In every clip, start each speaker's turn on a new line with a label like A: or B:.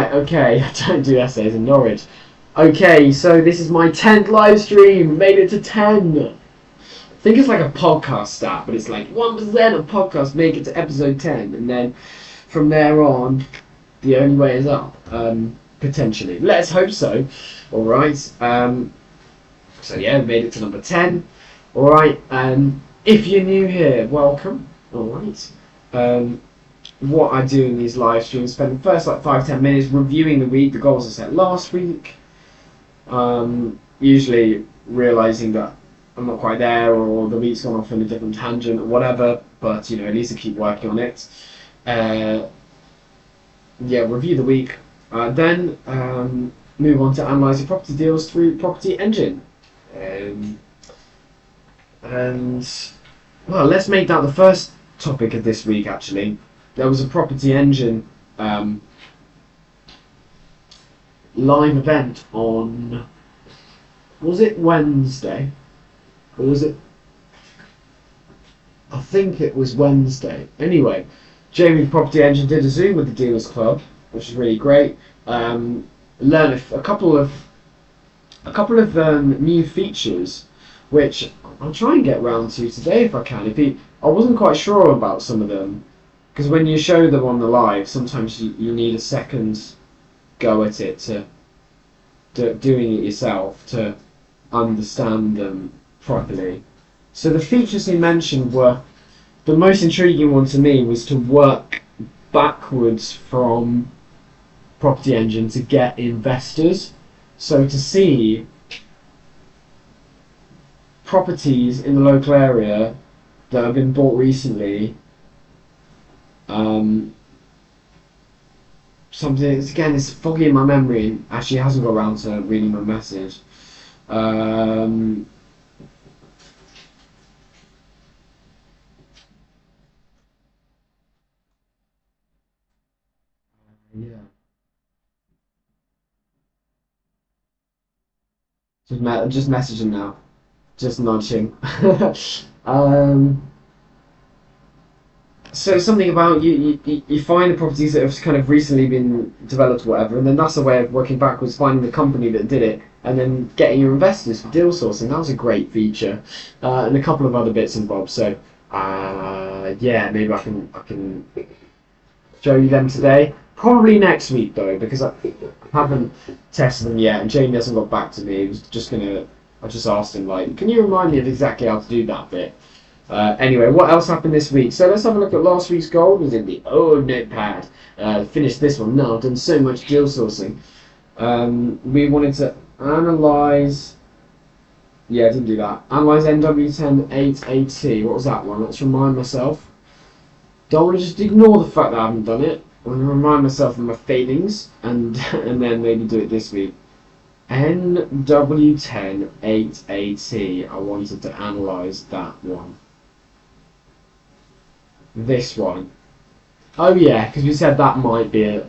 A: Right, okay, I don't do essays in Norwich. Okay, so this is my 10th live stream. Made it to 10. I think it's like a podcast stat, but it's like 1% of podcasts make it to episode 10, and then from there on, the only way is up. Potentially. Let's hope so. Alright. So yeah, we made it to number 10. Alright, if you're new here, welcome. Alright. What I do in these live streams, spend the first like 5-10 minutes reviewing the week, the goals I set last week. Usually realising that I'm not quite there, or the week's gone off in a different tangent or whatever, but at least I keep working on it. Review the week. Then move on to analysing property deals through Property Engine. And well, let's make that the first topic of this week. Actually, there was a Property Engine live event on, was it Wednesday? Or was it? I think it was Wednesday. Anyway, Jamie Property Engine did a Zoom with the Dealers Club, which is really great. Learned a couple of new features, which I'll try and get round to today if I can. I wasn't quite sure about some of them, because when you show them on the live, sometimes you need a second go at it to doing it yourself to understand them properly. So the features he mentioned were, the most intriguing one to me was to work backwards from Property Engine to get investors. So to see properties in the local area that have been bought recently, something, again, it's foggy in my memory and actually hasn't got around to reading my message. Yeah. Just message him now. Just nudge him. So something about you find the properties that have kind of recently been developed or whatever, and then that's a way of working backwards, finding the company that did it, and then getting your investors for deal sourcing. That was a great feature, and a couple of other bits and bobs. So yeah, maybe I can show you them today. Probably next week though, because I haven't tested them yet, and Jamie hasn't got back to me. I just asked him, like, can you remind me of exactly how to do that bit? Anyway, what else happened this week? So let's have a look at last week's goal. It was in the old notepad. Finished this one now. I've done so much deal sourcing. We wanted to analyse. Yeah, I didn't do that. Analyse NW10 8AT. What was that one? Let's remind myself. Don't want to just ignore the fact that I haven't done it. I want to remind myself of my failings and then maybe do it this week. NW10 8AT. I wanted to analyse that one. This one. Oh yeah, because we said that might be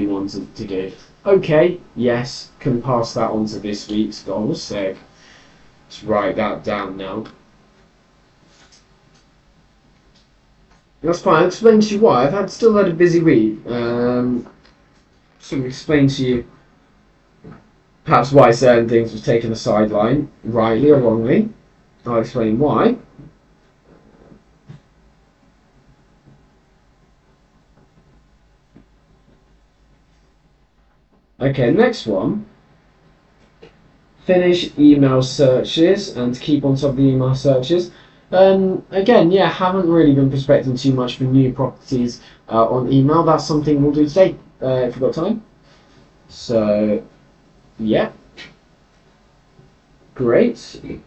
A: one to do. Okay, yes, can pass that on to this week's goal. So let's write that down now. That's fine. I'll explain to you why. I've still had a busy week. So I'll explain to you perhaps why certain things were taken a sideline, rightly or wrongly. I'll explain why. Okay, next one. Finish email searches and keep on top of the email searches. Again, yeah, haven't really been prospecting too much for new properties on email. That's something we'll do today if we've got time. So, yeah. Great. You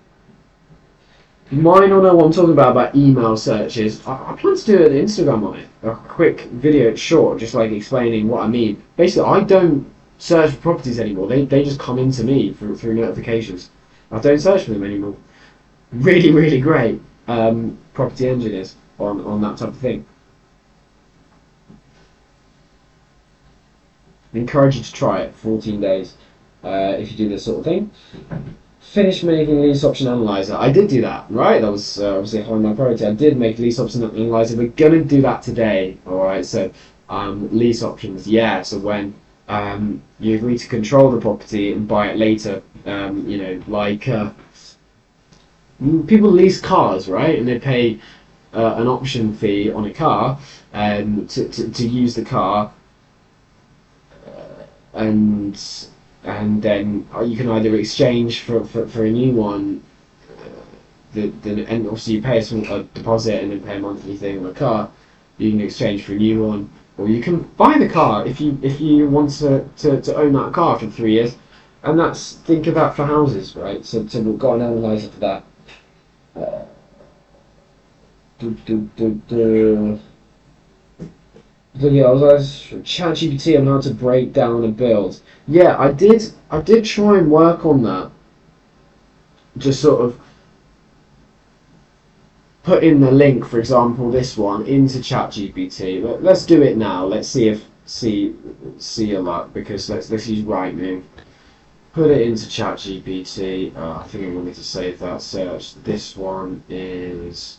A: might not know what I'm talking about email searches. I plan to do an Instagram on it. A quick video, short, just like explaining what I mean. Basically, I don't search for properties anymore. They just come into me through notifications. I don't search for them anymore. Really, really great. Property Engine is on that type of thing. I encourage you to try it. 14 days if you do this sort of thing. Finish making lease option analyzer. I did do that, right? That was obviously high on my priority. I did make lease option analyzer. We're gonna do that today. All right. So lease options. Yeah. So when you agree to control the property and buy it later. Like people lease cars, right? And they pay an option fee on a car to use the car, and then you can either exchange for a new one. And obviously you pay a deposit and then pay a monthly thing on a car. You can exchange for a new one, or you can buy the car if you want to own that car for 3 years. And think of that for houses, right? So we've got an analyzer for that. So yeah, I was ChatGPT on how to break down a build. Yeah, I did try and work on that. Just sort of put in the link, for example, this one into ChatGPT. Let's do it now. Let's see your luck, because let's use Rightmove. Put it into ChatGPT. I think I wanted to save that search. This one is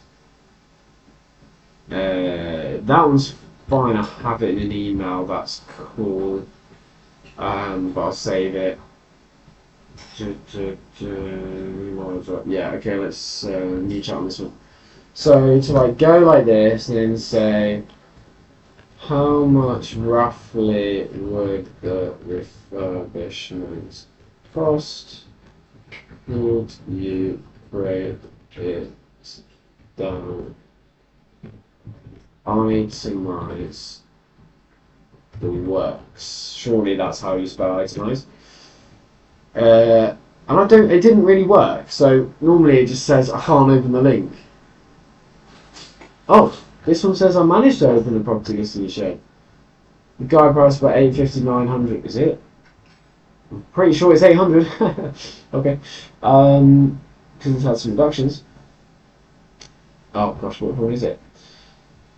A: that one's fine. I have it in an email. That's cool. But I'll save it. Yeah. Okay. Let's new chat on this one. So to like go like this and then say, how much roughly would the refurbishment cost? Would you break it down? Itemize the works. Surely that's how you spell itemize. And it didn't really work. So normally it just says I can't open the link. Oh, this one says I managed to open the property listing show. The guide price about 850, 900, is it? I'm pretty sure it's 800. Okay. Because it's had some reductions. Oh gosh, what one is it?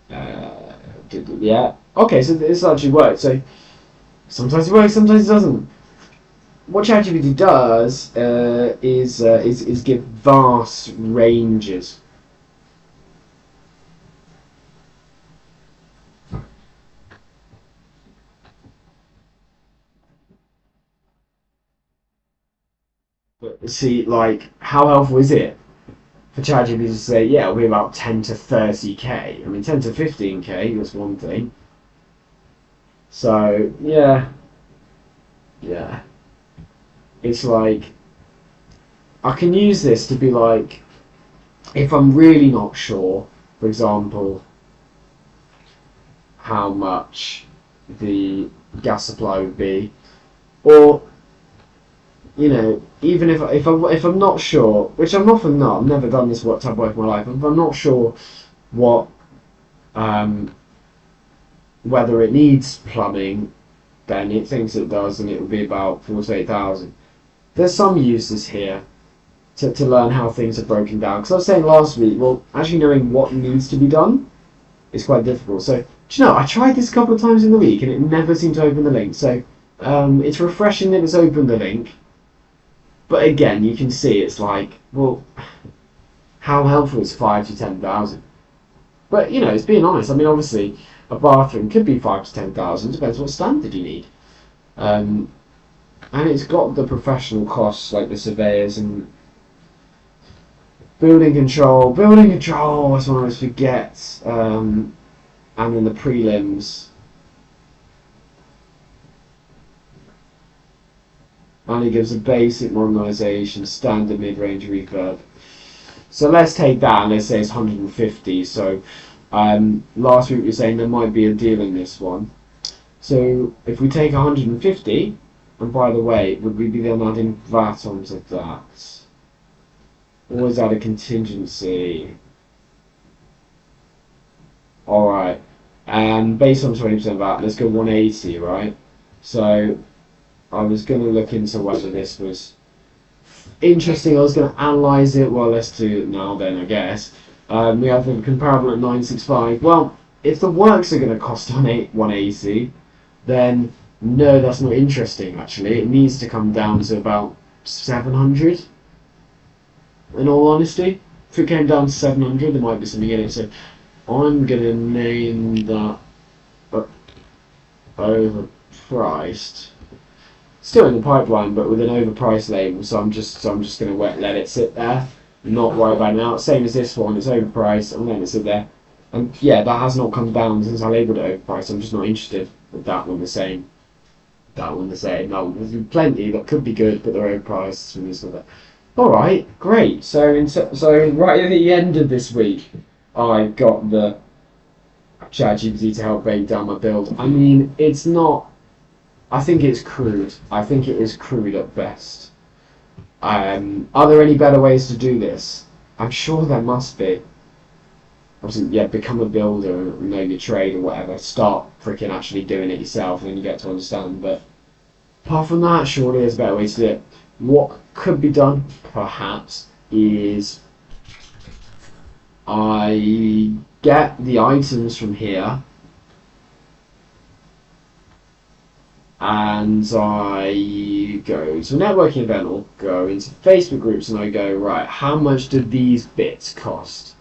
A: Yeah. Okay, so this actually works. So sometimes it works, sometimes it doesn't. What ChatGPT does is give vast ranges. But see, like, how helpful is it for ChatGPT to say, yeah, it'll be about 10 to 30k? I mean, 10 to 15k, that's one thing. So, yeah. It's like, I can use this to be like, if I'm really not sure, for example, how much the gas supply would be, or even if I'm not sure, which I'm often not, I've never done this type of work in my life, if I'm not sure what whether it needs plumbing, then it thinks it does, and it will be about 48,000. There's some uses here to learn how things are broken down. Because I was saying last week, well, actually knowing what needs to be done is quite difficult. So, do you know, I tried this a couple of times in the week, and it never seemed to open the link. So, it's refreshing that it's opened the link. But again, you can see it's like, well, how helpful is 5 to 10,000? But it's being honest. I mean, obviously, a bathroom could be 5 to 10,000. Depends what standard you need. And it's got the professional costs like the surveyors and building control. Building control, that's what I always forget. And then the prelims. And it gives a basic modernisation, standard mid-range refurb. So let's take that and let's say it's 150. So last week we were saying there might be a deal in this one. So if we take 150, and by the way, would we be then adding VAT onto that? Or is that a contingency? Alright, and based on 20% VAT, let's go 180, right? So I was going to look into whether this was interesting. I was going to analyse it. Well, let's do it now then, I guess. We have the comparable at 965. Well, if the works are going to cost 180, then no, that's not interesting, actually. It needs to come down to about 700, in all honesty. If it came down to 700, there might be something in it. So I'm going to name that over overpriced. Still in the pipeline, but with an overpriced label. So I'm just gonna let it sit there, not worry about it now. Same as this one, it's overpriced. I'm letting it sit there. And yeah, that has not come down since I labelled it overpriced. I'm just not interested with that one the same. That one the same. No, there's plenty that could be good, but they're overpriced. And this and that. All right, great. So right at the end of this week, I got the ChatGPT to help break down my build. I mean, it's not. I think it's crude. I think it is crude at best. Are there any better ways to do this? I'm sure there must be. Obviously, yeah, become a builder, know your trade or whatever. Start freaking actually doing it yourself, and then you get to understand. But apart from that, surely there's a better way to do it. What could be done, perhaps, is I get the items from here, and I go to a networking event or go into Facebook groups, and I go, right, how much do these bits cost?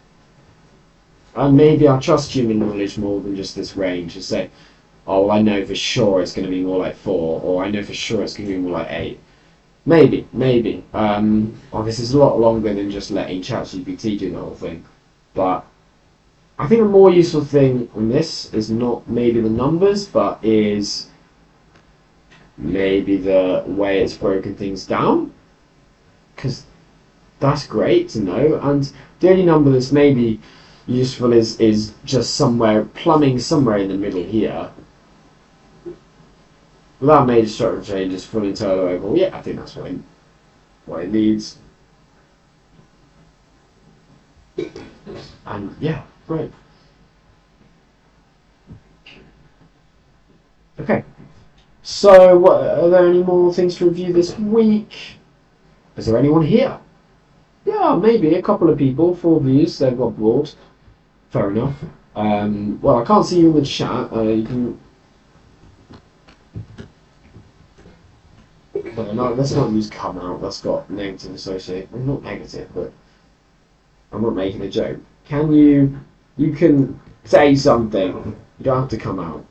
A: And maybe I trust human knowledge more than just this range and say, oh, I know for sure it's going to be more like 4, or I know for sure it's going to be more like 8. Maybe. Oh, this is a lot longer than just letting ChatGPT do the whole thing. But I think a more useful thing on this is not maybe the numbers, but is maybe the way it's broken things down. Because that's great to know. And the only number that's maybe useful is just plumbing somewhere in the middle here. Without major structural changes, full internal overhaul. Yeah, I think that's what it needs. And yeah, great. Okay. So, are there any more things to review this week? Is there anyone here? Yeah, maybe a couple of people. 4 views. They've got bored. Fair enough. Well, I can't see you in the chat. You can. No, let's not use come out. That's got negative associated. Well, not negative, but I'm not making a joke. Can you? You can say something. You don't have to come out.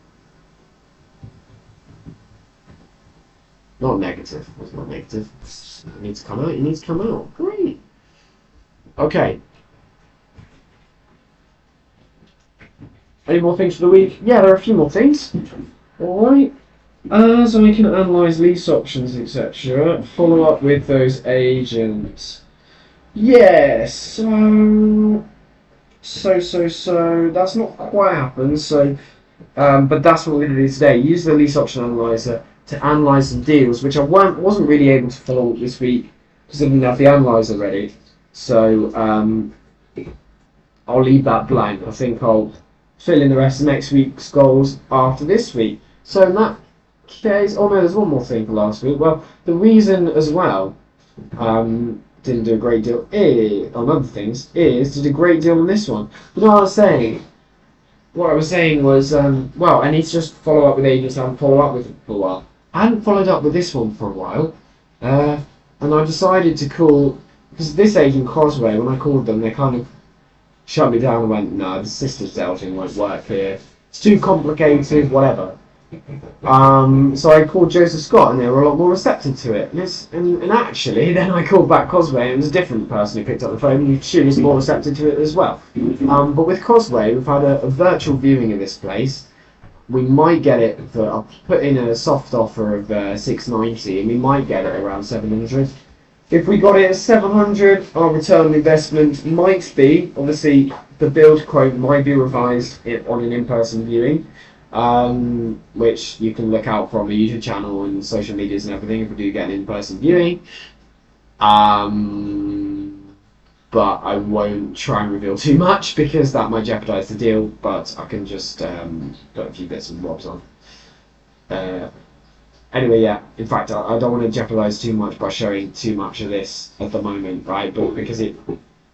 A: Not negative. It's not negative. You need to come out. You need to come out. Great. Okay. Any more things for the week? Yeah, there are a few more things. Alright. So we can analyse lease options, etc. Follow up with those agents. Yes, so that's not quite happened, but that's what we're going to do today. Use the lease option analyzer to analyse some deals, which I wasn't really able to follow up this week because I didn't have the analyzer ready. So I'll leave that blank. I think I'll fill in the rest of next week's goals after this week. So in that case, oh no, there's one more thing for last week. Well, the reason as well didn't do a great deal on other things is did a great deal on this one. You know what I was saying? What I was saying was, well, I need to just follow up with agents I haven't followed up with for a while. I hadn't followed up with this one for a while, and I decided to call, because this agent Causeway, when I called them, they kind of shut me down and went, no, the sister sales thing won't work here. It's too complicated, whatever. So I called Joseph Scott and they were a lot more receptive to it. And actually, then I called back Causeway and it was a different person who picked up the phone and she was more receptive to it as well. But with Causeway, we've had a virtual viewing of this place. We might get it for, I'll put in a soft offer of $690 and we might get it around $700. If we got it at $700, our return on investment might be, obviously the build quote might be revised on an in-person viewing, which you can look out for on the YouTube channel and social medias and everything if we do get an in-person viewing. But I won't try and reveal too much because that might jeopardise the deal, but I can just put a few bits and bobs on. Anyway, yeah, in fact, I don't want to jeopardise too much by showing too much of this at the moment, right? But because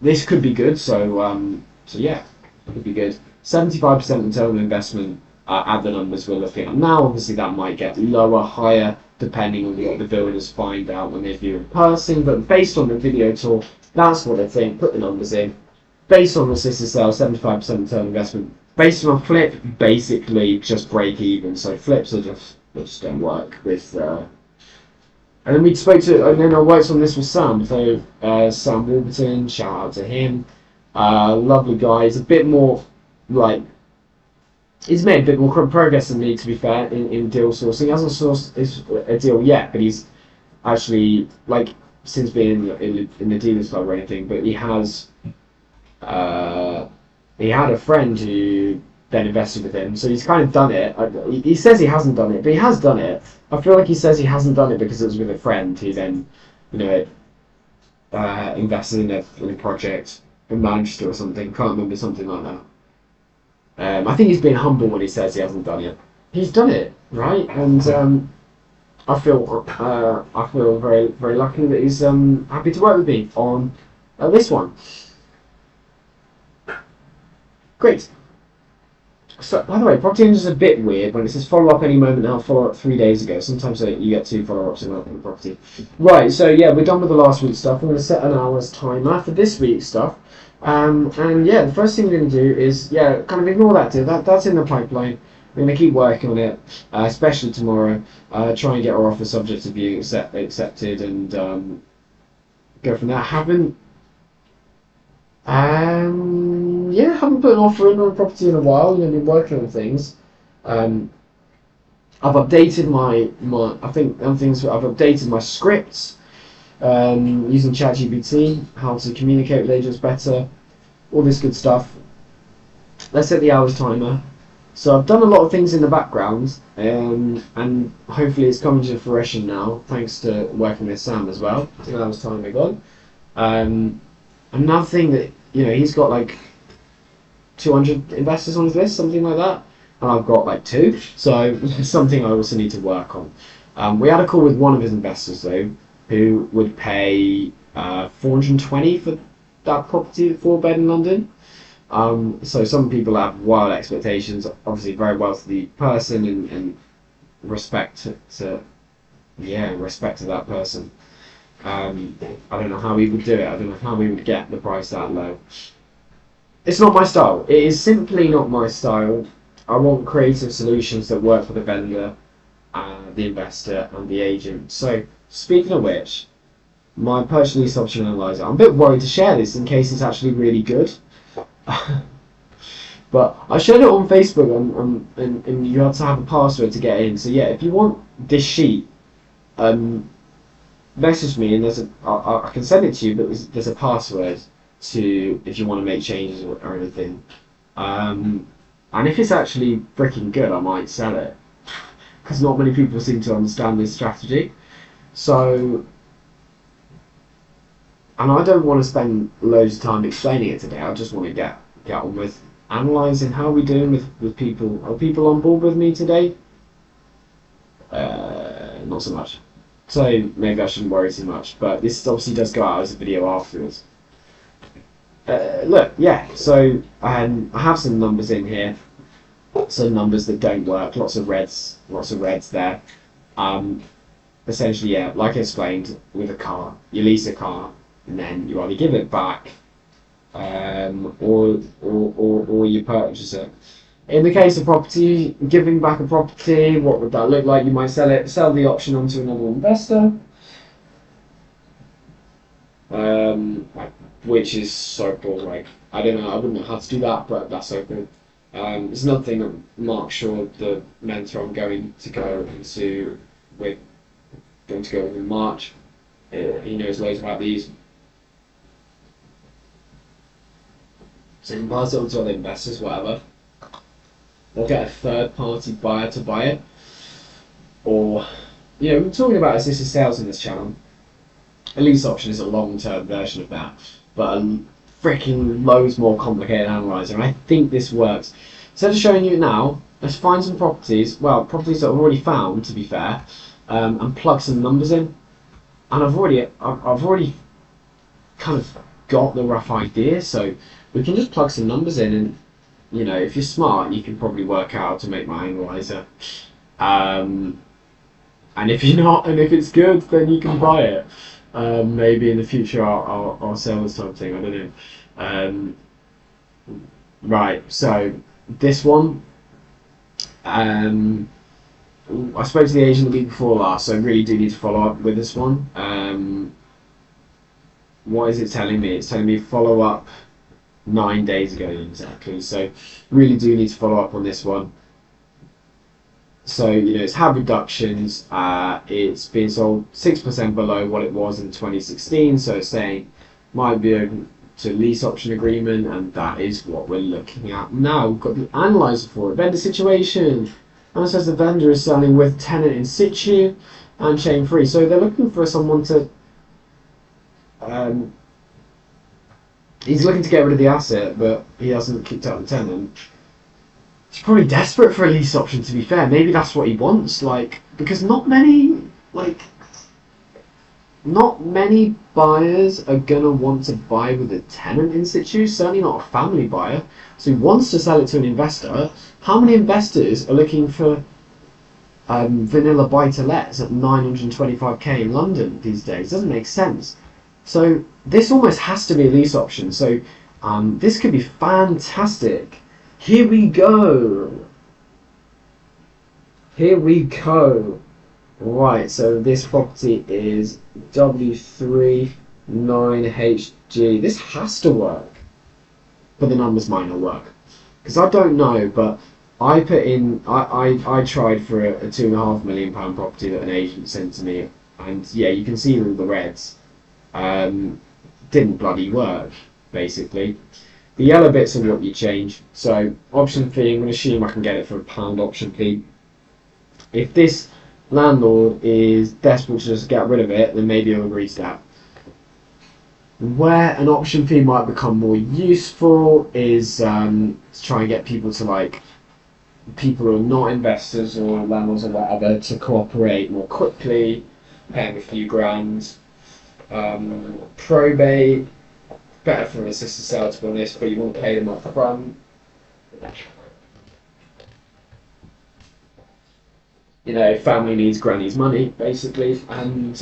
A: this could be good, so yeah, it could be good. 75% return on investment at the numbers we're looking at now. Obviously, that might get lower, higher, depending on what the builders find out when they view in person. But based on the video tour, that's what I think. Put the numbers in. Based on the sister sale, 75% return on investment. Based on a flip, basically just break even. So flips are just which don't work with. And then we spoke to, and then I worked on this with Sam. So Sam Warburton, shout out to him. Lovely guy. He's a bit more like he's made a bit more progress than me, to be fair, in deal sourcing. He hasn't sourced a deal yet, but he's actually like since being in the dealers club or anything. But he has he had a friend who then invested with him, so he's kind of done it. He says he hasn't done it, but he has done it. I feel like he says he hasn't done it because it was with a friend who then, you know, invested in a project in Manchester or something. Can't remember, something like that. I think he's being humble when he says he hasn't done it. He's done it, right? And I feel very very lucky that he's happy to work with me on this one. Great. So, by the way, Property Engine is a bit weird when it says follow up any moment now, follow up 3 days ago. Sometimes you get 2 follow ups in a property. Right, so yeah, we're done with the last week's stuff. I'm going to set an hour's timer for this week's stuff. And yeah, the first thing we're going to do is, yeah, kind of ignore that deal. That's in the pipeline. We're going to keep working on it, especially tomorrow. Try and get our offer subject to being accepted and go from there. Haven't put an offer in on a property in a while. I've been working on things. I've updated I've updated my scripts using ChatGPT, how to communicate with agents better, all this good stuff. Let's set the hours timer. So I've done a lot of things in the background, and hopefully it's coming to fruition now, thanks to working with Sam as well. 2 hours timer gone. Another thing that, you know, he's got like 200 investors on his list, something like that, and I've got like 2, so it's something I also need to work on. We had a call with one of his investors though, who would pay 420 for that property, the 4-bed in London. So some people have wild expectations. Obviously, very wealthy person, and respect to that person. I don't know how we would do it. I don't know how we would get the price that low. It's not my style. It is simply not my style. I want creative solutions that work for the vendor, the investor, and the agent. So, speaking of which, my purchase lease option analyzer. I'm a bit worried to share this in case it's actually really good. But I shared it on Facebook, and you have to have a password to get in. So yeah, if you want this sheet, message me, and I can send it to you. But there's a password to if you want to make changes or anything. And if it's actually freaking good, I might sell it, because not many people seem to understand this strategy. So, and I don't want to spend loads of time explaining it today. I just want to get on with analysing how we're doing with people. Are people on board with me today? Not so much. So maybe I shouldn't worry too much. But this obviously does go out as a video afterwards. Look, yeah. So I have some numbers in here. Some numbers that don't work. Lots of reds there. Essentially, yeah, like I explained with a car, you lease a car, and then you either give it back, or you purchase it. In the case of property, giving back a property, what would that look like? You might sell the option onto another investor, which is so cool. Like, I don't know, I wouldn't know how to do that, but that's so cool. There's another thing that Mark Shaw, the mentor I'm going to go in March. He knows loads about these. So you can pass it on to other investors, whatever. Or get a third-party buyer to buy it. Or, you know, we're talking about assisted sales in this channel. A lease option is a long-term version of that, but a freaking loads more complicated analyzer. And I think this works. Instead of showing you it now, let's find some properties. Well, properties that I've already found, to be fair, and plug some numbers in. And I've already kind of got the rough idea, so we can just plug some numbers in, and you know, if you're smart, you can probably work out how to make my analyzer. And if you're not, and if it's good, then you can buy it. Maybe in the future I'll sell this type of thing. I don't know. Right. So this one. I spoke to the agent the week before last, so I really do need to follow up with this one. What is it telling me? It's telling me follow up 9 days ago exactly. So really do need to follow up on this one. So it's had reductions. It's been sold 6% below what it was in 2016. So it's saying might be open to lease option agreement, and that is what we're looking at now. We've got the analyzer for it. Vendor situation. And it says the vendor is selling with tenant in situ and chain free. So they're looking for someone to. He's looking to get rid of the asset, but he hasn't kicked out the tenant. He's probably desperate for a lease option, to be fair. Maybe that's what he wants, because not many buyers are gonna want to buy with a tenant in situ. Certainly not a family buyer. So he wants to sell it to an investor. How many investors are looking for vanilla buy-to-lets at 925k in London these days? Doesn't make sense. So this almost has to be a lease option. So this could be fantastic. Here we go. Here we go. Right, so this property is W39HG. This has to work. But the numbers might not work. Because I don't know, but I put in, I tried for a £2.5 million property that an agent sent to me. And yeah, you can see all the reds. Didn't bloody work, basically. The yellow bits are what you change. So option fee, I'm going to assume I can get it for £1 option fee. If this landlord is desperate to just get rid of it, then maybe I'll agree to that. Where an option fee might become more useful is to try and get people to people who are not investors or landlords or whatever to cooperate more quickly, pay them a few grand. Probate, better for an assisted sale to be honest, but you want to pay them up front. Family needs granny's money, basically, and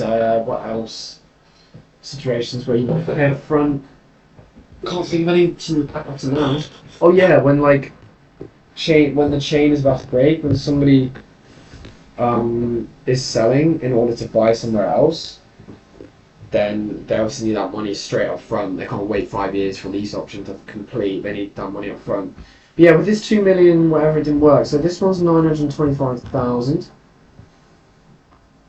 A: what else? Situations where you want to pay up front. Can't think of any up to now. Oh yeah, when the chain is about to break, when somebody is selling in order to buy somewhere else, then they obviously need that money straight up front. They can't wait 5 years for lease option to complete. They need that money up front. But yeah, with this 2 million, whatever, it didn't work. So this one's 925,000.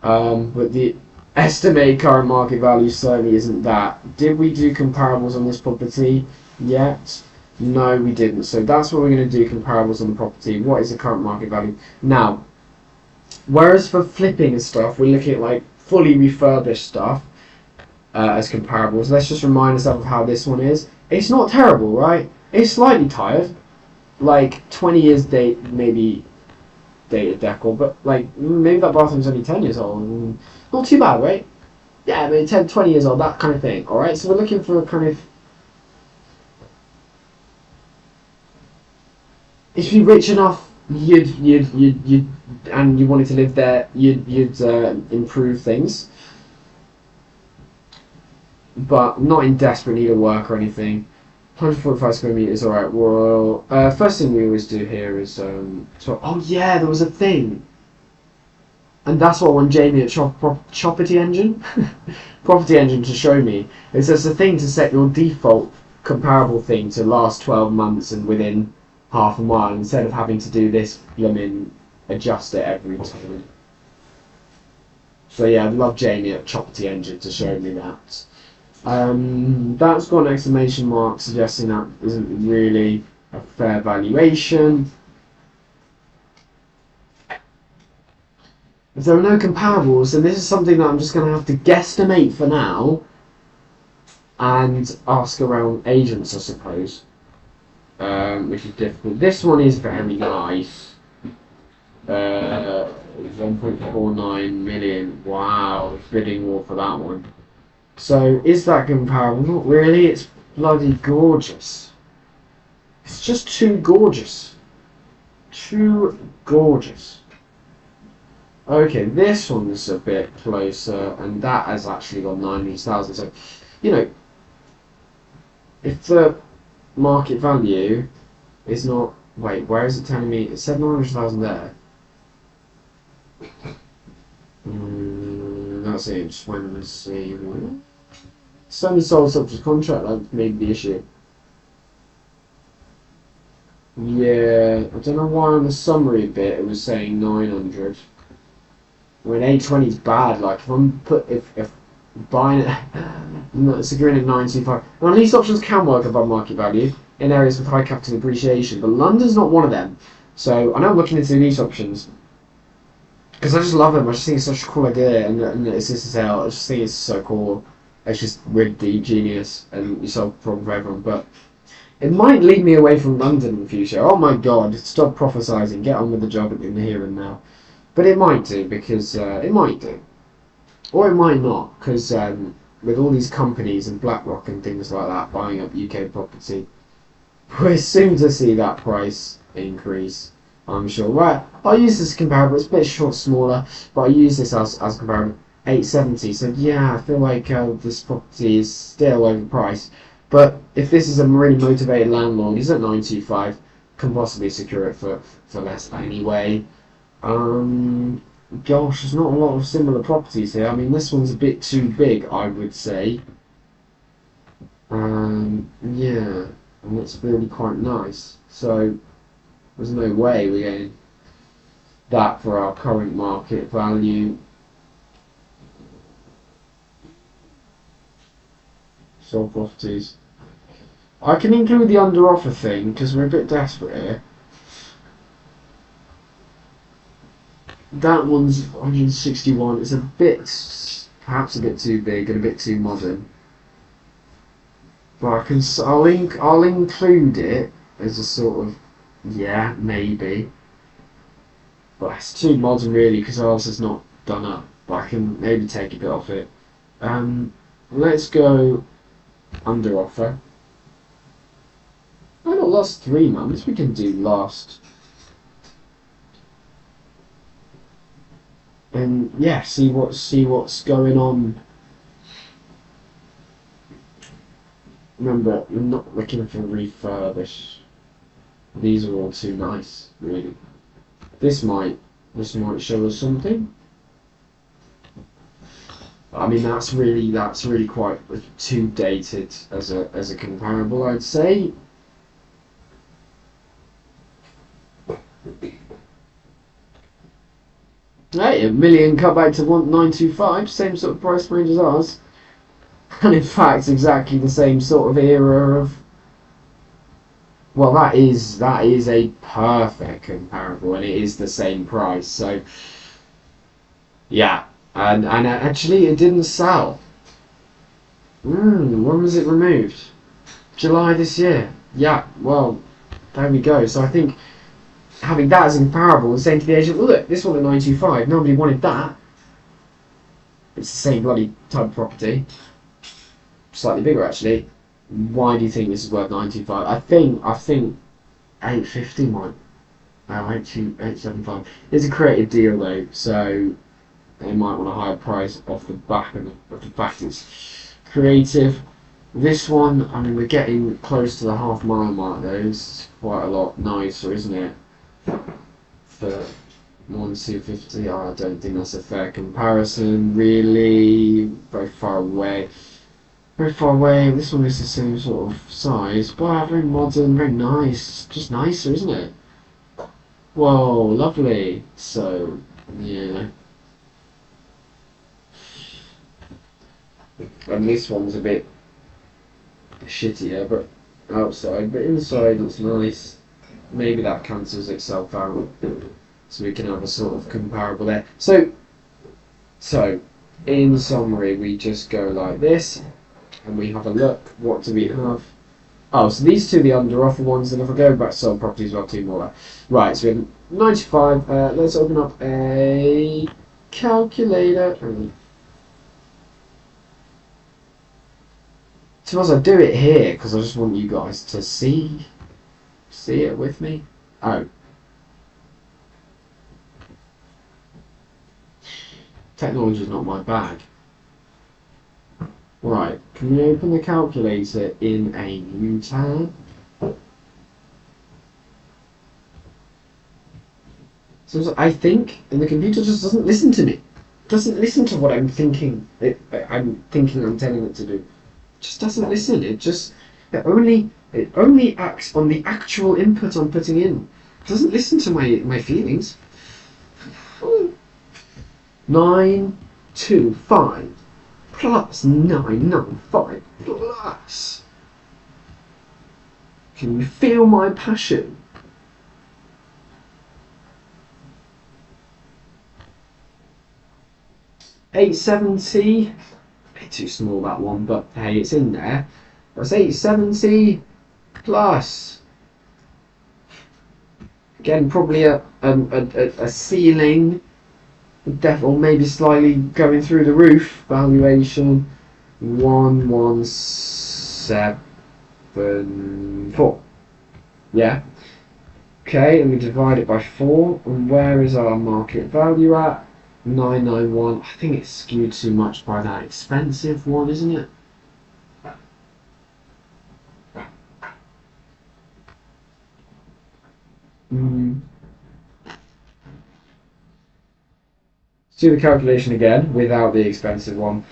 A: But the estimated current market value certainly isn't that. Did we do comparables on this property yet? No, we didn't. So that's what we're going to do, comparables on the property. What is the current market value? Now, whereas for flipping and stuff, we're looking at fully refurbished stuff as comparables. Let's just remind ourselves of how this one is. It's not terrible, right? It's slightly tired. 20 years maybe dated decor, but maybe that bathroom's only 10 years old. Not too bad, right? Yeah, I mean 10, 20 years old, that kind of thing. Alright, so we're looking for a kind of, if you're rich enough, you'd and you wanted to live there, you'd improve things, but not in desperate need of work or anything. 145 square meters, alright. Well, first thing we always do here is oh yeah, there was a thing, and that's what I want Jamie at Property Engine Property Engine to show me. It says the thing to set your default comparable thing to last 12 months and within half a mile, instead of having to do this blooming adjust it every time. So yeah, I'd love Jamie at Property Engine to show me that. That's got an exclamation mark suggesting that isn't really a fair valuation. If there are no comparables, then this is something that I'm just going to have to guesstimate for now and ask around agents, I suppose, which is difficult. This one is very nice. 1.49 million. Wow, bidding war for that one. So, is that comparable? Not really, it's bloody gorgeous. It's just too gorgeous. Too gorgeous. Okay, this one's a bit closer, and that has actually got 90,000. So, if the market value is not... Wait, where is it telling me? It said 900,000 there. That's it. Just went and see. Sony sold subject contract. That may be the issue. Yeah, I don't know why on the summary bit it was saying 900. When A20 is bad, like if buying it, securing at 925. Now lease options can work above market value in areas with high capital appreciation, but London's not one of them. So I know I'm looking into lease options because I just love them. I just think it's such a cool idea, and it's SSL. I just think it's so cool. It's just really deep genius, and you solve the problem for everyone. But it might lead me away from London in the future. Oh my god, stop prophesizing. Get on with the job in the here and now. But it might do, because it might do. Or it might not, because with all these companies and BlackRock and things like that buying up UK property, we're soon to see that price increase, I'm sure. Right, I'll use this comparable. It's a bit smaller, but I use this as comparable. 870. So yeah, I feel like this property is still overpriced. But if this is a really motivated landlord, he's at 925, can possibly secure it for less anyway. Gosh, there's not a lot of similar properties here. I mean, this one's a bit too big, I would say. Yeah, and it's really quite nice. So there's no way we're getting that for our current market value. Sold properties. I can include the under offer thing because we're a bit desperate here. That one's 161. It's a bit, perhaps a bit too big and a bit too modern. But I'll include it as a sort of, yeah, maybe. But it's too modern really because ours is not done up. But I can maybe take a bit off it. Let's go under offer. I got last 3 months. We can do last. And yeah, see what's going on. Remember, you're not looking for refurbish. These are all too nice, really. This might show us something. I mean, that's really quite too dated as a comparable, I'd say. Hey, $1 million cut back to 1925, same sort of price range as ours, and in fact exactly the same sort of era of. Well, that is a perfect comparable, and it is the same price. So yeah, and actually it didn't sell. When was it removed? July this year. Yeah, well, there we go. So I think having that as a comparable and saying to the agent, well, look, this one at 925, nobody wanted that. It's the same bloody type of property. Slightly bigger, actually. Why do you think this is worth 925? I think 850 might. 875. It's a creative deal, though, so they might want a higher price off the back of the fact it's creative. This one, I mean, we're getting close to the half-mile mark, though. It's quite a lot nicer, isn't it? For 1,250, I don't think that's a fair comparison, really. Very far away. Very far away. This one is the same sort of size. Wow, very modern, very nice. Just nicer, isn't it? Whoa, lovely. So, yeah. And this one's a bit shittier, but outside, but inside it's nice. Maybe that cancels itself out, so we can have a sort of comparable there. So in summary, we just go like this, and we have a look. What do we have? Oh, so these two, the under offer ones, and if I go back to sold properties, we'll have 2 more. Right, so we have 95. Let's open up a calculator. Suppose I do it here because I just want you guys to see it with me. Oh, technology is not my bag. Right, can you open the calculator in a new tab? So I think, and the computer just doesn't listen to me. Doesn't listen to what I'm thinking. I'm thinking I'm telling it to do. It just doesn't listen. It only acts on the actual input I'm putting in. It doesn't listen to my feelings. 925 plus 995 plus. Can you feel my passion? $870. A bit too small, that one, but hey, it's in there. That's $870 plus. Again, probably a ceiling, or maybe slightly going through the roof. Valuation 1174. Yeah. Okay, and we divide it by 4. And where is our market value at? 991. I think it's skewed too much by that expensive one, isn't it? Let's do the calculation again without the expensive one.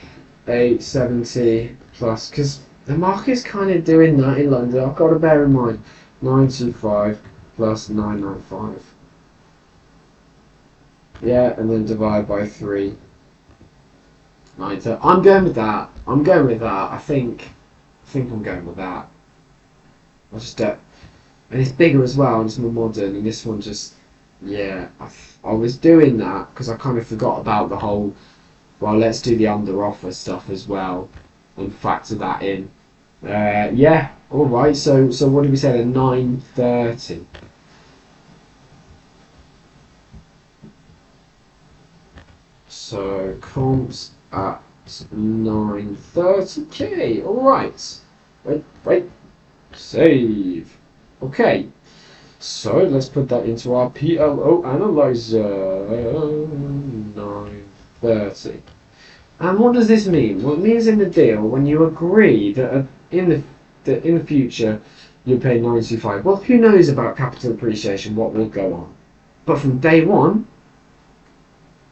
A: 870 plus, because the market's kind of doing that in London. I've got to bear in mind 925 plus 995. Yeah, and then divide by 3. I'm going with that. I think I'm going with that. I just don't. And it's bigger as well, and it's more modern. And this one just, yeah, I was doing that because I kind of forgot about the whole. Well, let's do the under offer stuff as well, and factor that in. Yeah, all right. So what did we say? 930. So comps at 930k. All right. Wait. Save. Okay. So let's put that into our PLO analyzer. 930. And what does this mean? Well, it means in the deal when you agree that in the future you'll pay 925. Well, who knows about capital appreciation? What will go on? But from day one,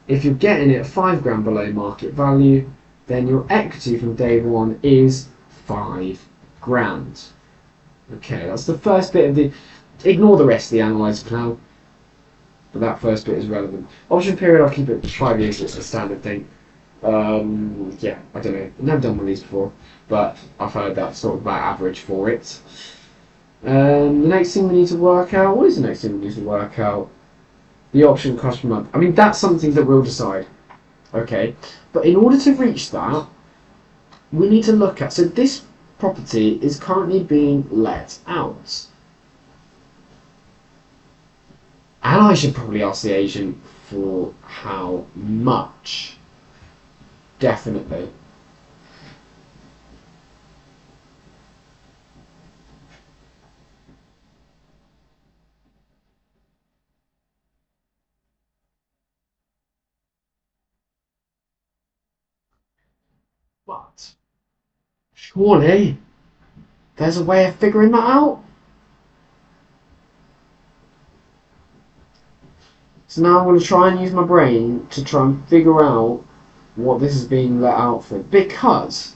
A: if you're getting it at £5 below market value, then your equity from day one is £5. Okay, that's the first bit of the. Ignore the rest of the analyzer for now, but that first bit is relevant. Option period, I'll keep it 5 years. It's a standard thing. Yeah, I don't know. I've never done one of these before, but I've heard that's sort of about average for it. The next thing we need to work out. What is the next thing we need to work out? The option cost per month. I mean, that's something that we'll decide. Okay, but in order to reach that, we need to look at. So this property is currently being let out, and I should probably ask the agent for how much. Definitely. But surely there's a way of figuring that out. So now I'm going to try and use my brain to try and figure out what this is being let out for. Because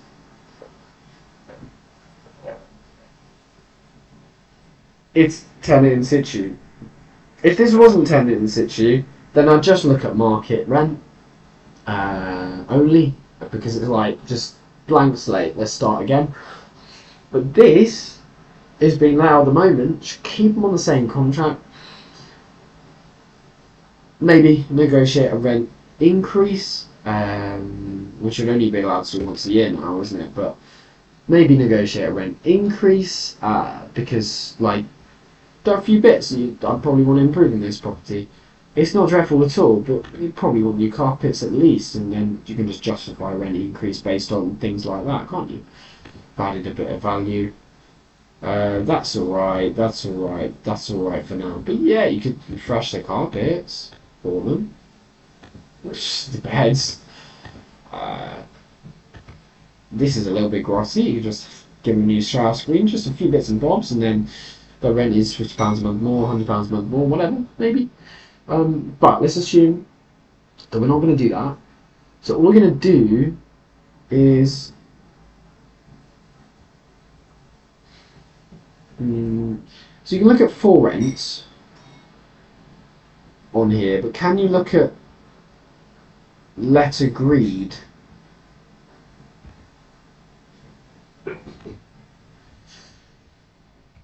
A: it's tenant in situ. If this wasn't tenant in situ, then I'd just look at market rent only. Because it's like just blank slate, let's start again. But this is being let out at the moment. Should keep them on the same contract. Maybe negotiate a rent increase, which would only be allowed to do once a year now, isn't it? But maybe negotiate a rent increase because like there are a few bits I'd probably want to improve in this property. It's not dreadful at all, but you probably want new carpets at least, and then you can just justify a rent increase based on things like that, can't you? Added a bit of value. That's alright, that's alright for now. But yeah, you could refresh the carpets for them. The beds. This is a little bit grossy. You could just give them a new shower screen, just a few bits and bobs, and then the rent is £50 a month more, £100 a month more, whatever, maybe. But let's assume that we're not going to do that. So all we're going to do is so you can look at full rents on here, but can you look at let agreed?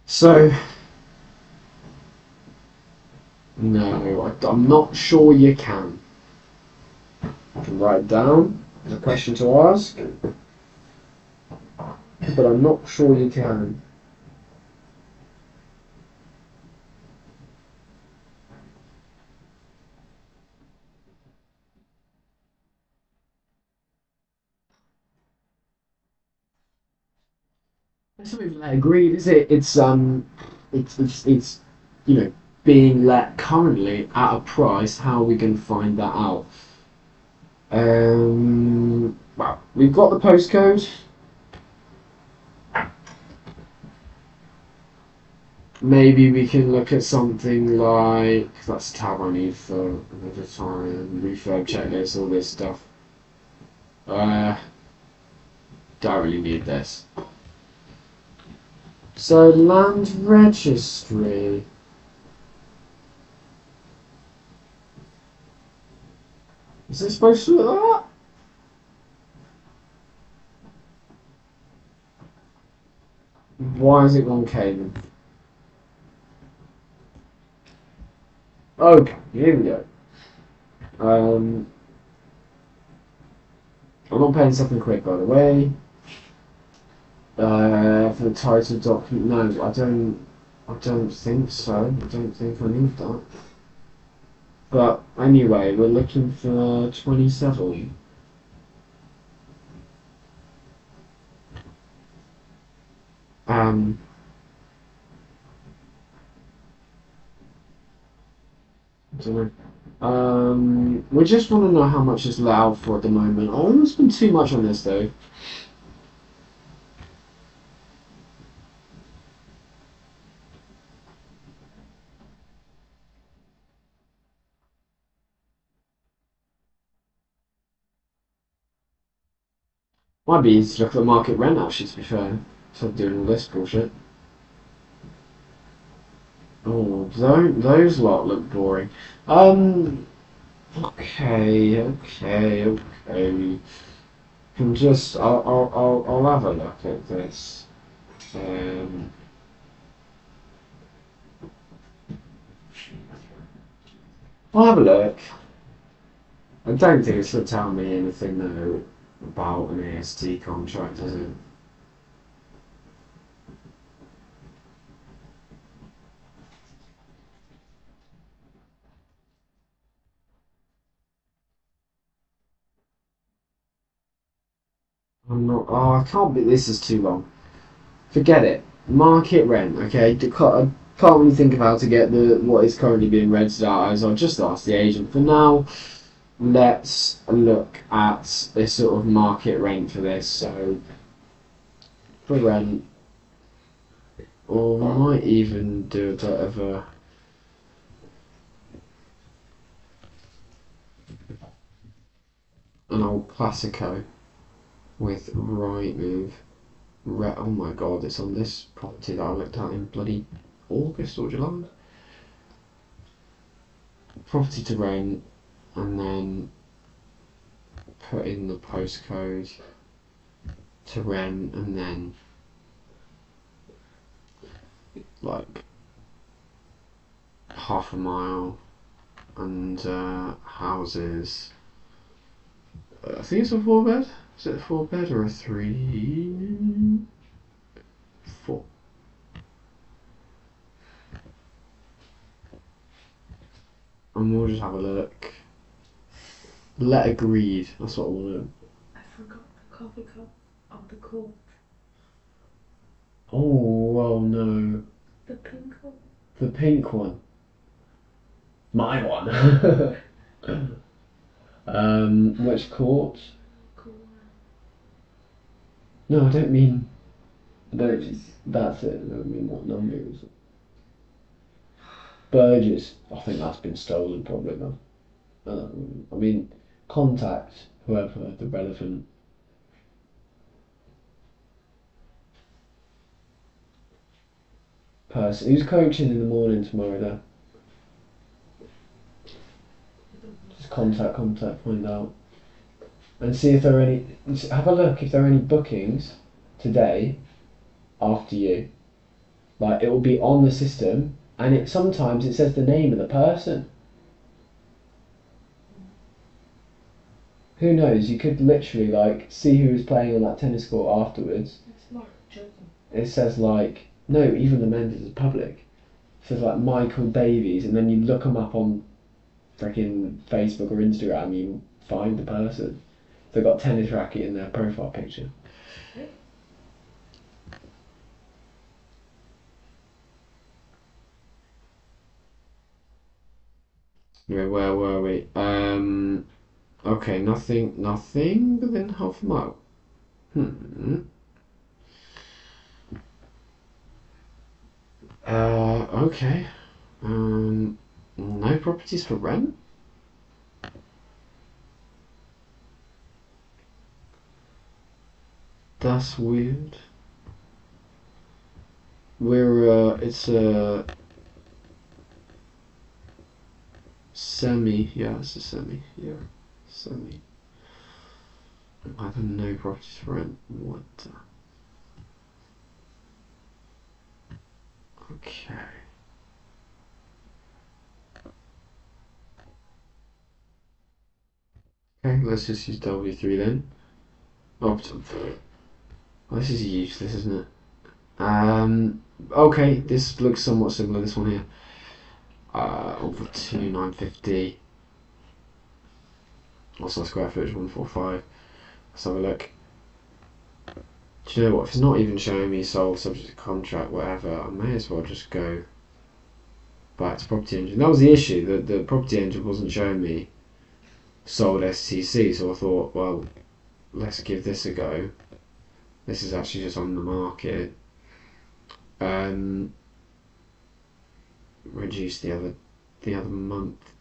A: So no, I'm not sure you can. I can write it down as a question to ask, but I'm not sure you can. It's not even let agreed, is it? It's you know being let currently at a price. How are we going to find that out? Well, we've got the postcode. Maybe we can look at something like that's the tab I need for another time. Refurb checklist, all this stuff. Don't really need this. So land registry. Is it supposed to look like that? Why is it 1K then? Okay, here we go. I'm not paying something quick, by the way. For the title document, no, I don't think so. I don't think I need that. But anyway, we're looking for 27. I don't know. We just want to know how much is allowed for at the moment. I don't want to spend too much on this though. Might be easy to look at the market rent actually, to be fair. Instead of doing all this bullshit. Oh, those lot look boring. Okay. Can just I'll have a look at this. Um, I'll have a look. I don't think it's going to tell me anything though about an AST contract, is it? I'm not. Oh, I can't be. This is too long. Forget it. Market rent. Okay. I can't really think of how to get the what is currently being rented out as. I'll just ask the agent for now. Let's look at this sort of market rent for this. So for rent, or I might even do a bit of an old Classico with Rightmove. Oh my god, it's on this property that I looked at in bloody August or July. Property to rent, and then put in the postcode to rent, and then like half a mile, and houses. I think it's a 4 bed. Is it a 4 bed or a 3? 4. And we'll just have a look. Let agreed. That's what I want to.
B: I forgot the coffee cup of the court.
A: Oh no.
B: The pink one.
A: The pink one. My one. Which court?
B: Cool.
A: No, I don't mean. I don't. That's it. I don't mean what number is it. Burgess, I think that's been stolen probably though. I mean, contact whoever the relevant person who's coaching in the morning tomorrow. There, just contact, find out, and see if there are any. Have a look if there are any bookings today after you. Like it will be on the system, and sometimes it says the name of the person. Who knows? You could literally like see who was playing on that tennis court afterwards.
B: It's not joking.
A: It says like no, even the members of the public. It says like Michael Davies, and then you look them up on freaking Facebook or Instagram. You find the person. They've got tennis racket in their profile picture. Anyway, where were we? Okay, nothing within half a mile. Okay. No properties for rent? That's weird. It's a semi, yeah, it's a semi, yeah, semi. I have no properties for rent. What? Okay. Okay, let's just use W3 then. Oh, this is useless, isn't it? Okay, this looks somewhat similar. This one here. Over 2,950. Also square footage 145. Let's have a look. Do you know what? If it's not even showing me sold, subject to contract, whatever, I may as well just go back to property engine. That was the issue. The property engine wasn't showing me sold STC, so I thought, well, let's give this a go. This is actually just on the market. Reduce the other month.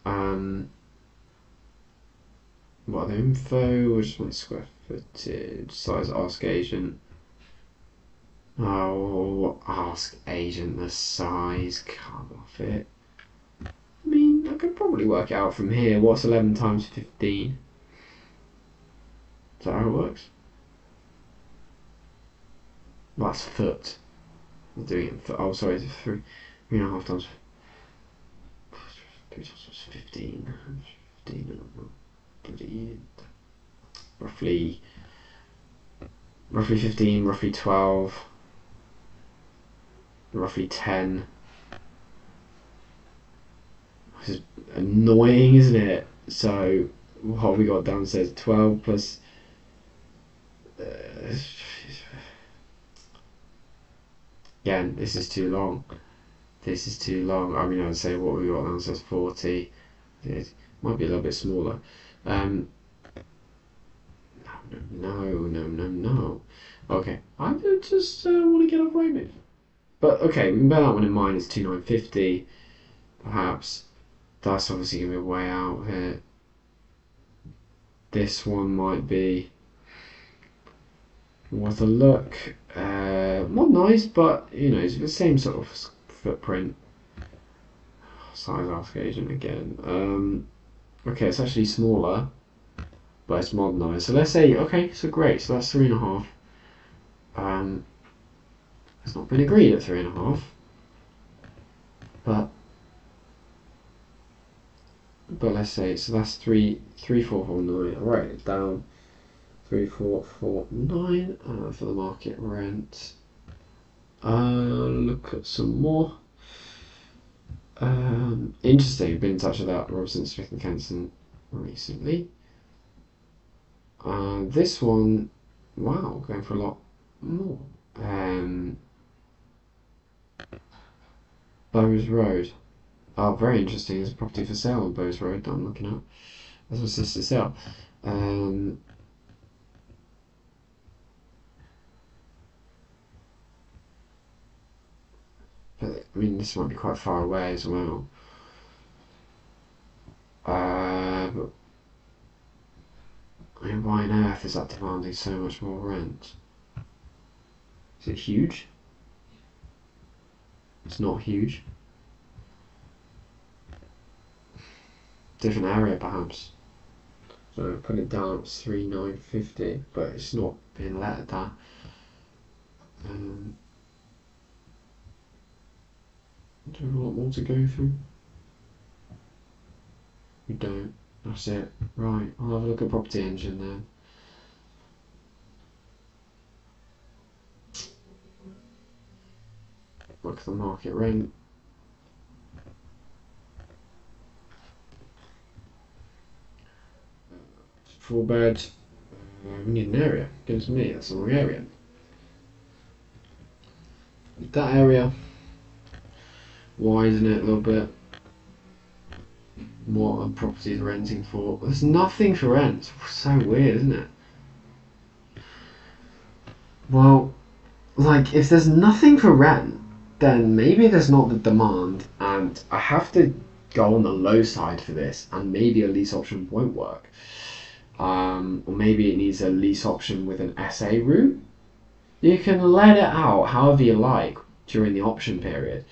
A: What other info? I just want square footage, size, ask agent. Oh, ask agent the size. Come off it. I mean, I could probably work it out from here. What's 11 times 15? Is that how it works? Well, that's foot. I'm doing it in foot. Oh, sorry, it's 3.5 times. 3 times 15. 15. Roughly 15, roughly 12, roughly 10. This is annoying, isn't it? So what we got downstairs, 12 plus again, this is too long. I mean, I'd say what we got downstairs, 40. It might be a little bit smaller. No. Okay, I just want to get off Rightmove. But okay, we can bear that one in mind. It's 2,950, perhaps. That's obviously going to be way out here. This one might be worth a look. Not nice, but you know, it's the same sort of footprint. Size ask agent again. Okay, it's actually smaller, but it's modernised. So let's say, okay, so great. So that's 3.5. It's not been agreed at 3.5, but let's say, so that's 3,449. I'll write it down. 3,449 for the market rent. Look at some more. Interesting. Been in touch with that Robson, Smith and Kenson recently. This one, wow, going for a lot more. Bowes Road. Oh, very interesting. There's a property for sale on Bowes Road that I'm looking at. That's my sister's sale. But I mean, this might be quite far away as well. But I mean, why on earth is that demanding so much more rent? Is it huge? It's not huge. Different area, perhaps. So put it down at 3,950, but it's not being let at that. Do we have a lot more to go through? We don't. That's it. Right, I'll have a look at property engine then. Look at the market rent. Four bed. We need an area. Gives me, that's the wrong area. That area. Widen it a little bit. What are properties renting for? There's nothing for rent. It's so weird, isn't it? Well, like, if there's nothing for rent, then maybe there's not the demand, and I have to go on the low side for this, and maybe a lease option won't work. Or maybe it needs a lease option with an SA route. You can let it out however you like during the option period.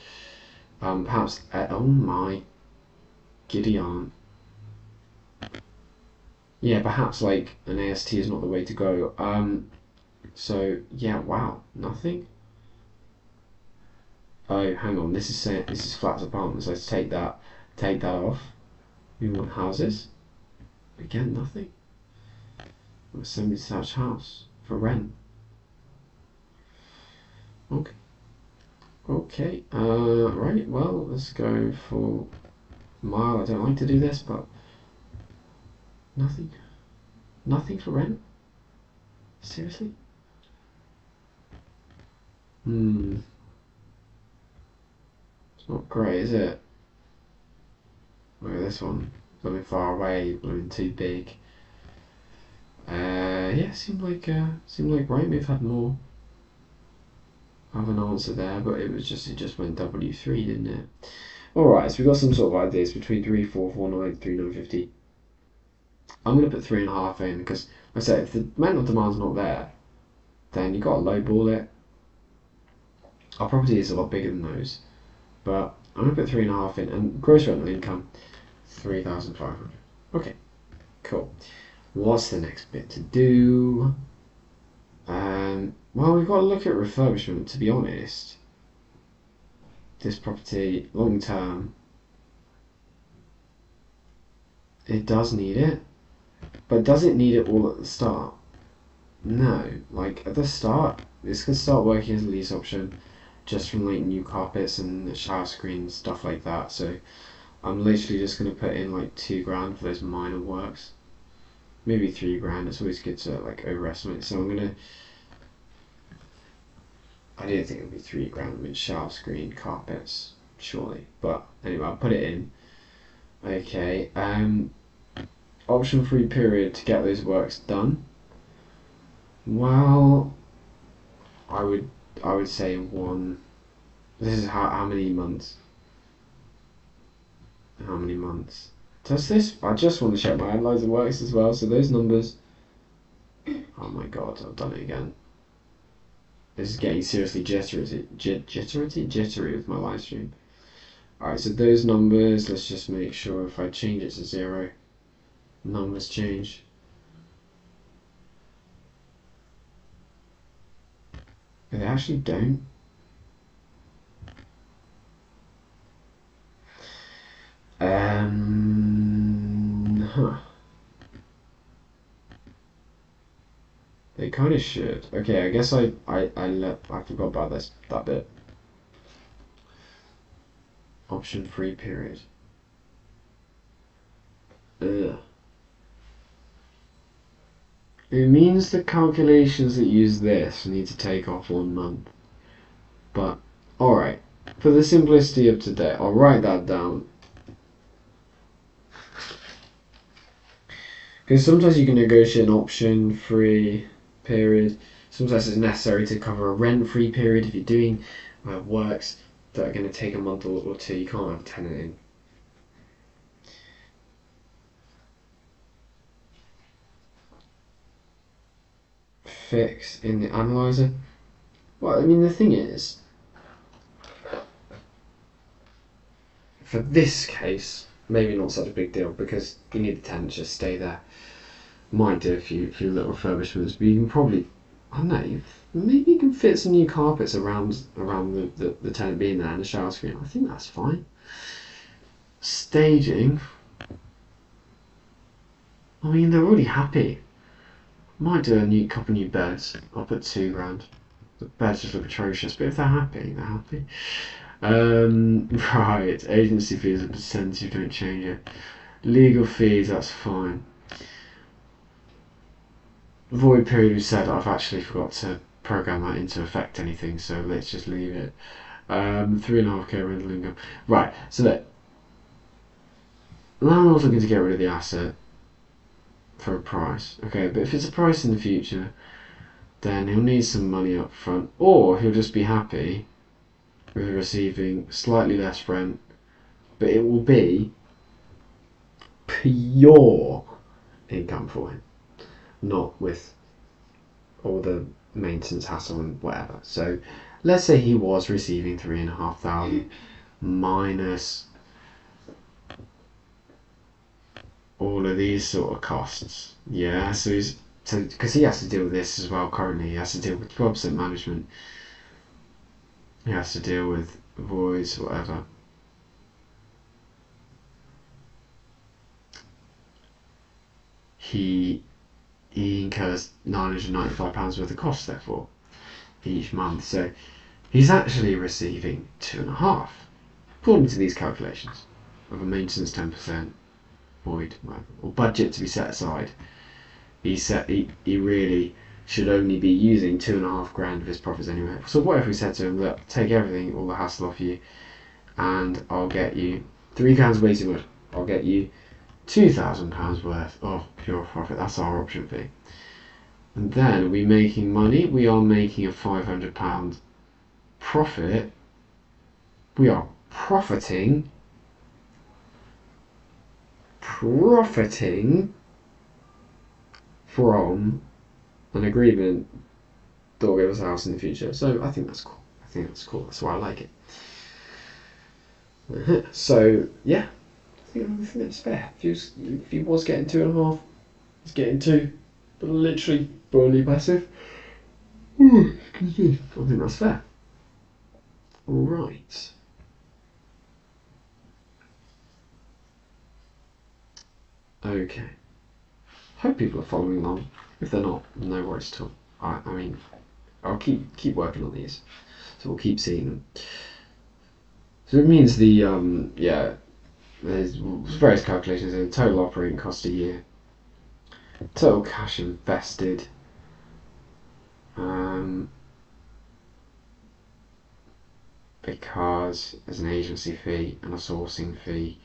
A: Perhaps, oh my giddy aunt. Yeah, perhaps like an AST is not the way to go. So yeah, wow, nothing. Oh, hang on, this is flats apartments. Let's take that off. We want houses. Again, nothing. A semi-detached house for rent. Okay. Okay. Right. Well, let's go for mile. I don't like to do this, but nothing. Nothing for rent. Seriously. It's not great, is it? Look at this one. Looking far away. Looking too big. Yeah, seemed like Rightmove had more of an answer there, but it just went W3, didn't it? Alright, so we've got some sort of ideas between 3,449, 3,950. I'm gonna put 3.5 in because, like I said, if the mental demand's not there, then you gotta lowball it. Our property is a lot bigger than those, but I'm gonna put 3.5 in, and gross rental income 3,500. Okay, cool. What's the next bit to do? Well, we've got to look at refurbishment, to be honest. This property, long term, it does need it. But does it need it all at the start? No. Like, at the start, this can start working as a lease option, just from like new carpets and shower screens, stuff like that. So I'm literally just going to put in like £2,000 for those minor works. Maybe £3,000. It's always good to like overestimate. So I'm gonna. I didn't think it would be £3,000 with shower screen, carpets, surely. But anyway, I'll put it in. Okay. Option free period to get those works done. Well, I would say one. This is how many months? How many months? Does this? I just want to check my analyzer works as well. So those numbers. Oh my god, I've done it again. This is getting seriously jittery with my live stream. Alright, so those numbers, let's just make sure if I change it to 0, numbers change. They actually don't. They kind of should. Okay, I guess I forgot about that bit. Option free period. Ugh. It means the calculations that use this need to take off 1 month. But alright, for the simplicity of today, I'll write that down. Because sometimes you can negotiate an option free period. Sometimes it's necessary to cover a rent free period if you're doing works. that are going to take a month or two. You can't have a tenant in. Fix in the analyzer. Well, I mean, the thing is, for this case, maybe not such a big deal because you need the tenant to just stay there. Might do a few little refurbishments, but you can probably, I don't know, maybe you can fit some new carpets around the tenant being there and the shower screen. I think that's fine. Staging. I mean, they're already happy. Might do a couple new beds. I'll put £2,000. The beds just look atrocious, but if they're happy, they're happy. Right, agency fees a percentage, don't change it. Legal fees, that's fine. Void period, we said I've actually forgot to program that into effect anything, so let's just leave it. 3.5k rental income. Right, so that landlord's looking to get rid of the asset for a price. Okay, but if it's a price in the future, then he'll need some money up front, or he'll just be happy with receiving slightly less rent, but it will be pure income for him, not with all the maintenance hassle and whatever. So let's say he was receiving 3,500 minus all of these sort of costs. Yeah, so because he has to deal with this as well currently. He has to deal with 12% management. He has to deal with voids, whatever. He incurs £995 worth of costs, therefore, each month. So he's actually receiving 2.5, according to these calculations, of a maintenance 10% void, whatever, or budget to be set aside. He really should only be using £2,500 of his profits anyway. So what if we said to him, look, take everything, all the hassle off you, and I'll get you £3 way too much. I'll get you £2,000 worth of pure profit. That's our option fee. And then are we making money? We are making a £500 profit. We are profiting from an agreement that will give us a house in the future. So I think that's cool. That's why I like it. So yeah, I think that's fair. If he was getting 2.5, he's getting 2, but literally fully passive. Excuse me. I think that's fair. All right. Okay. Hope people are following along. If they're not, no worries at all. I mean, I'll keep working on these, so we'll keep seeing them. So it means there's various calculations here. Total operating cost a year, total cash invested, because there's an agency fee and a sourcing fee,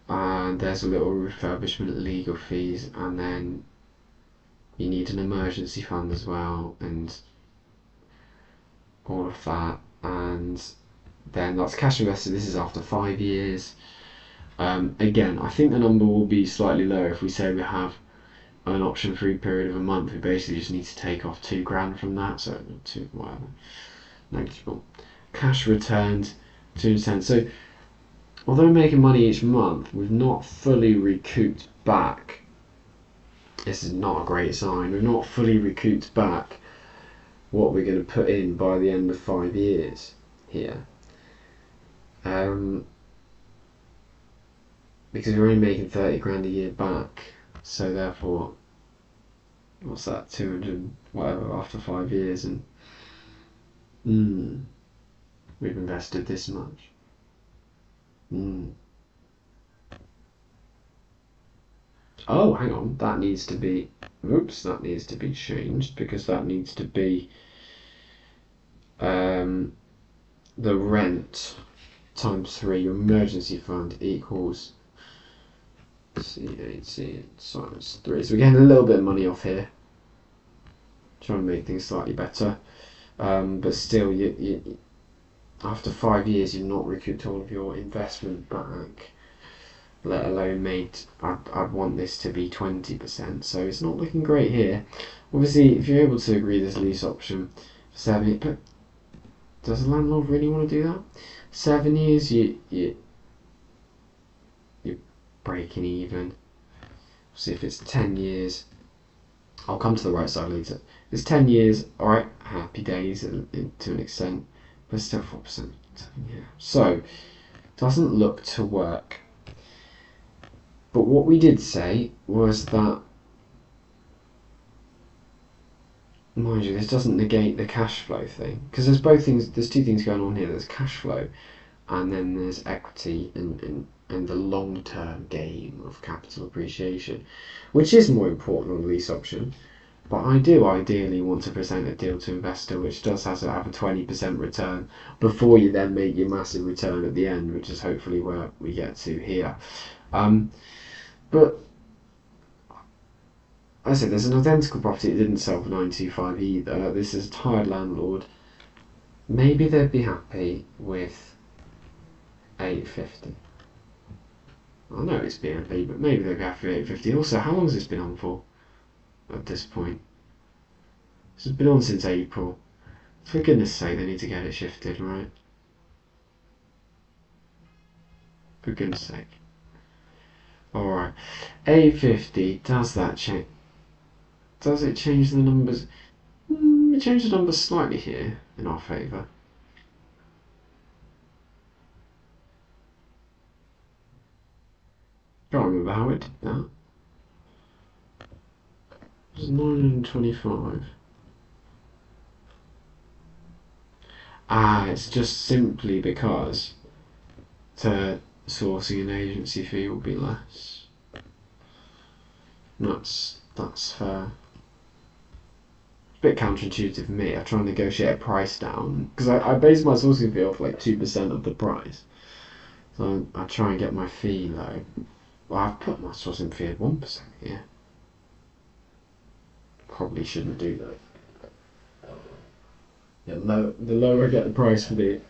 A: and there's a little refurbishment legal fees, and then you need an emergency fund as well, and all of that, and then that's cash invested. This is after 5 years. Again, I think the number will be slightly lower if we say we have an option-free period of a month. We basically just need to take off £2,000 from that, so whatever, negligible. Cash returned 2%. So although we're making money each month, we've not fully recouped back. This is not a great sign. We've not fully recouped back what we're going to put in by the end of 5 years here. Because we're only making 30 grand a year back, so therefore, what's that, 200 whatever after 5 years, and we've invested this much. Oh, hang on, that needs to be changed, because that needs to be the rent times 3. Your emergency fund equals CAT times 3. So we're getting a little bit of money off here, trying to make things slightly better, but still after 5 years you've not recouped all of your investment back, let alone made, I'd want this to be 20%, so it's not looking great here. Obviously, if you're able to agree this lease option for 7 years, but does the landlord really want to do that? 7 years, you're breaking even. See if it's 10 years. I'll come to the right side later. It's 10 years, alright, happy days to an extent, but still 4%. Yeah. So, doesn't look to work. But what we did say was that, mind you, this doesn't negate the cash flow thing, because there's two things going on here. There's cash flow, and then there's equity and the long-term game of capital appreciation, which is more important on the lease option. But I do ideally want to present a deal to investor which does have to have a 20% return before you then make your massive return at the end, which is hopefully where we get to here. But I said there's an identical property that didn't sell for 925 either. This is a tired landlord. Maybe they'd be happy with 850. I know it's B&B, but maybe they'd be happy with 850. Also, how long has this been on for at this point? This has been on since April. For goodness sake, they need to get it shifted, right? For goodness sake. Alright. 850, does that change? Does it change the numbers? It changed the numbers slightly here in our favour. Can't remember how it did that. It was 925. It's just simply because the sourcing and agency fee will be less. That's fair. It's a bit counterintuitive for me. I try and negotiate a price down because I base my sourcing fee off like 2% of the price. So I try and get my fee low. Well, I've put my sourcing fee at 1% here. Probably shouldn't do that. Yeah, the lower I get the price for the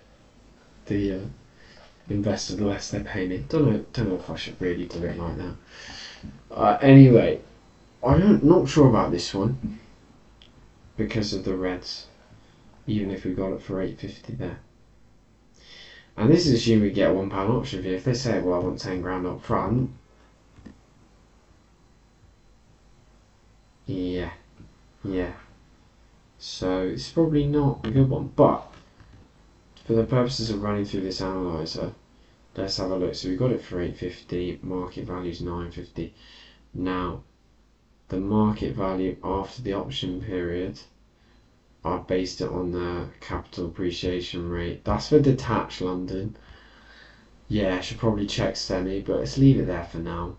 A: investor, the less they pay me. Don't know if I should really do it like that. Anyway, I'm not sure about this one because of the reds. Even if we got it for 850 there, and this is assuming we get a £1 option fee. If they say, well, I want 10 grand up front, yeah. So it's probably not a good one, but for the purposes of running through this analyzer, let's have a look. So we got it for 850, market value is 950. Now, the market value after the option period, I based it on the capital appreciation rate. That's for detached London. Yeah, I should probably check semi, but let's leave it there for now.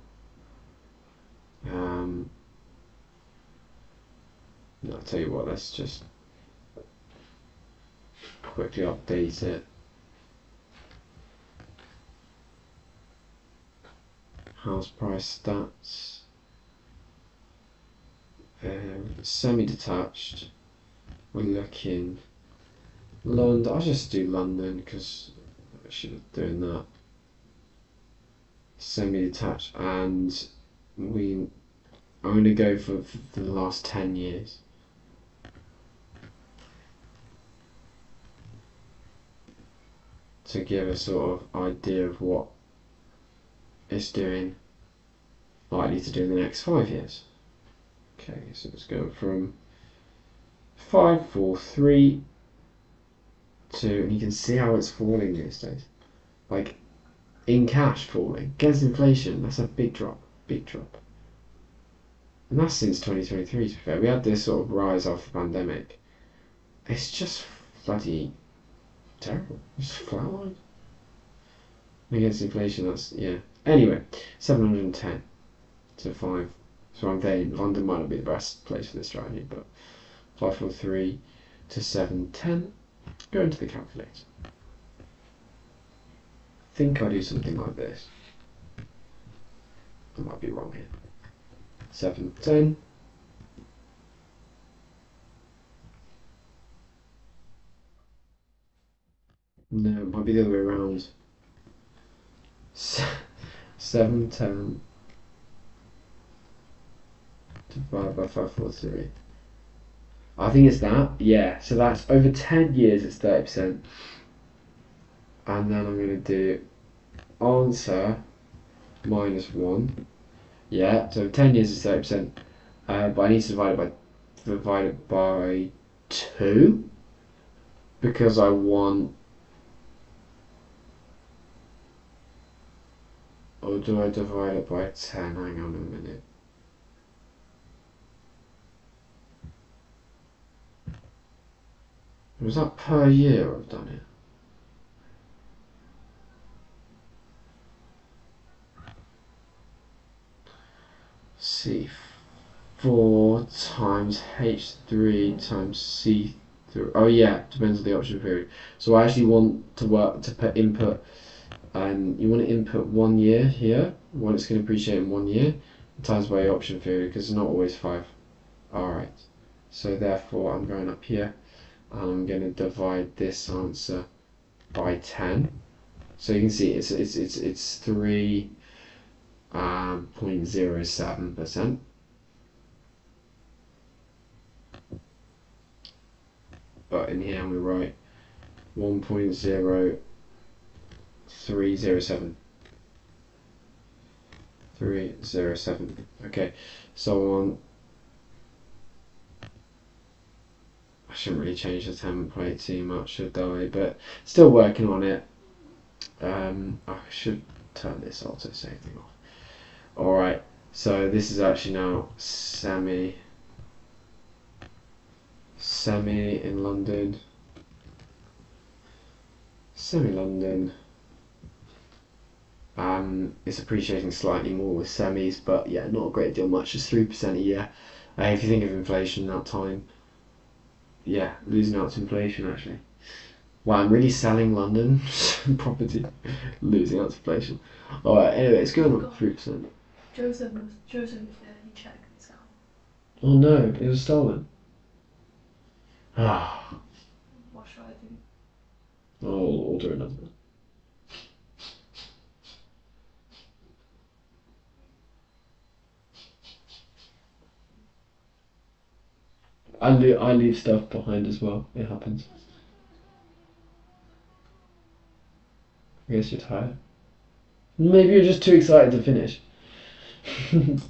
A: I'll tell you what, let's just quickly update it. House price stats. Semi-detached. We're looking London. I'll just do London because I should have done that. Semi-detached, and I'm going to go for the last 10 years. To give a sort of idea of what it's doing, likely to do in the next 5 years. Okay, so let's go from 5, 4, 3, 2, and you can see how it's falling these days. Like, in cash falling. Against inflation, that's a big drop. And that's since 2023, to be fair. We had this sort of rise after the pandemic. It's just bloody terrible. It's flatlined. Against inflation, that's, yeah. Anyway, 710 to 5. So I'm saying London might not be the best place for this strategy, but 543 to 710. Go into the calculator. I think I do something like this. I might be wrong here. 710. No, it might be the other way around. 710 divided by 543. I think it's that. Yeah. So that's over 10 years. It's 30%. And then I'm going to do answer minus 1. Yeah, so 10 years is 30%. But I need to divide it by 2 because I want. Or do I divide it by 10? Hang on a minute. Was that per year I've done it? C4 times H3 times C3. Oh yeah, depends on the option period. So I actually want to put input, and you want to input 1 year here, what it's going to appreciate in 1 year, times by option period, because it's not always 5. Alright, so therefore I'm going up here, and I'm going to divide this answer by 10. So you can see it's 3.07%. But in here we write 1.0307. 307. Okay, so I shouldn't really change the template too much, should I? But still working on it. I should turn this auto save thing off. Alright, so this is actually now semi in London. Semi-London. It's appreciating slightly more with semis, but yeah, not a great deal much, just 3% a year. If you think of inflation in that time, yeah, losing out to inflation actually. Wow, I'm really selling London property, losing out to inflation. Alright, anyway, it's going up 3%.
B: Joseph is there. He checked this out.
A: Oh no, it was stolen. Ah.
B: What should I do?
A: I'll order another one. I leave stuff behind as well. It happens. I guess you're tired. Maybe you're just too excited to finish.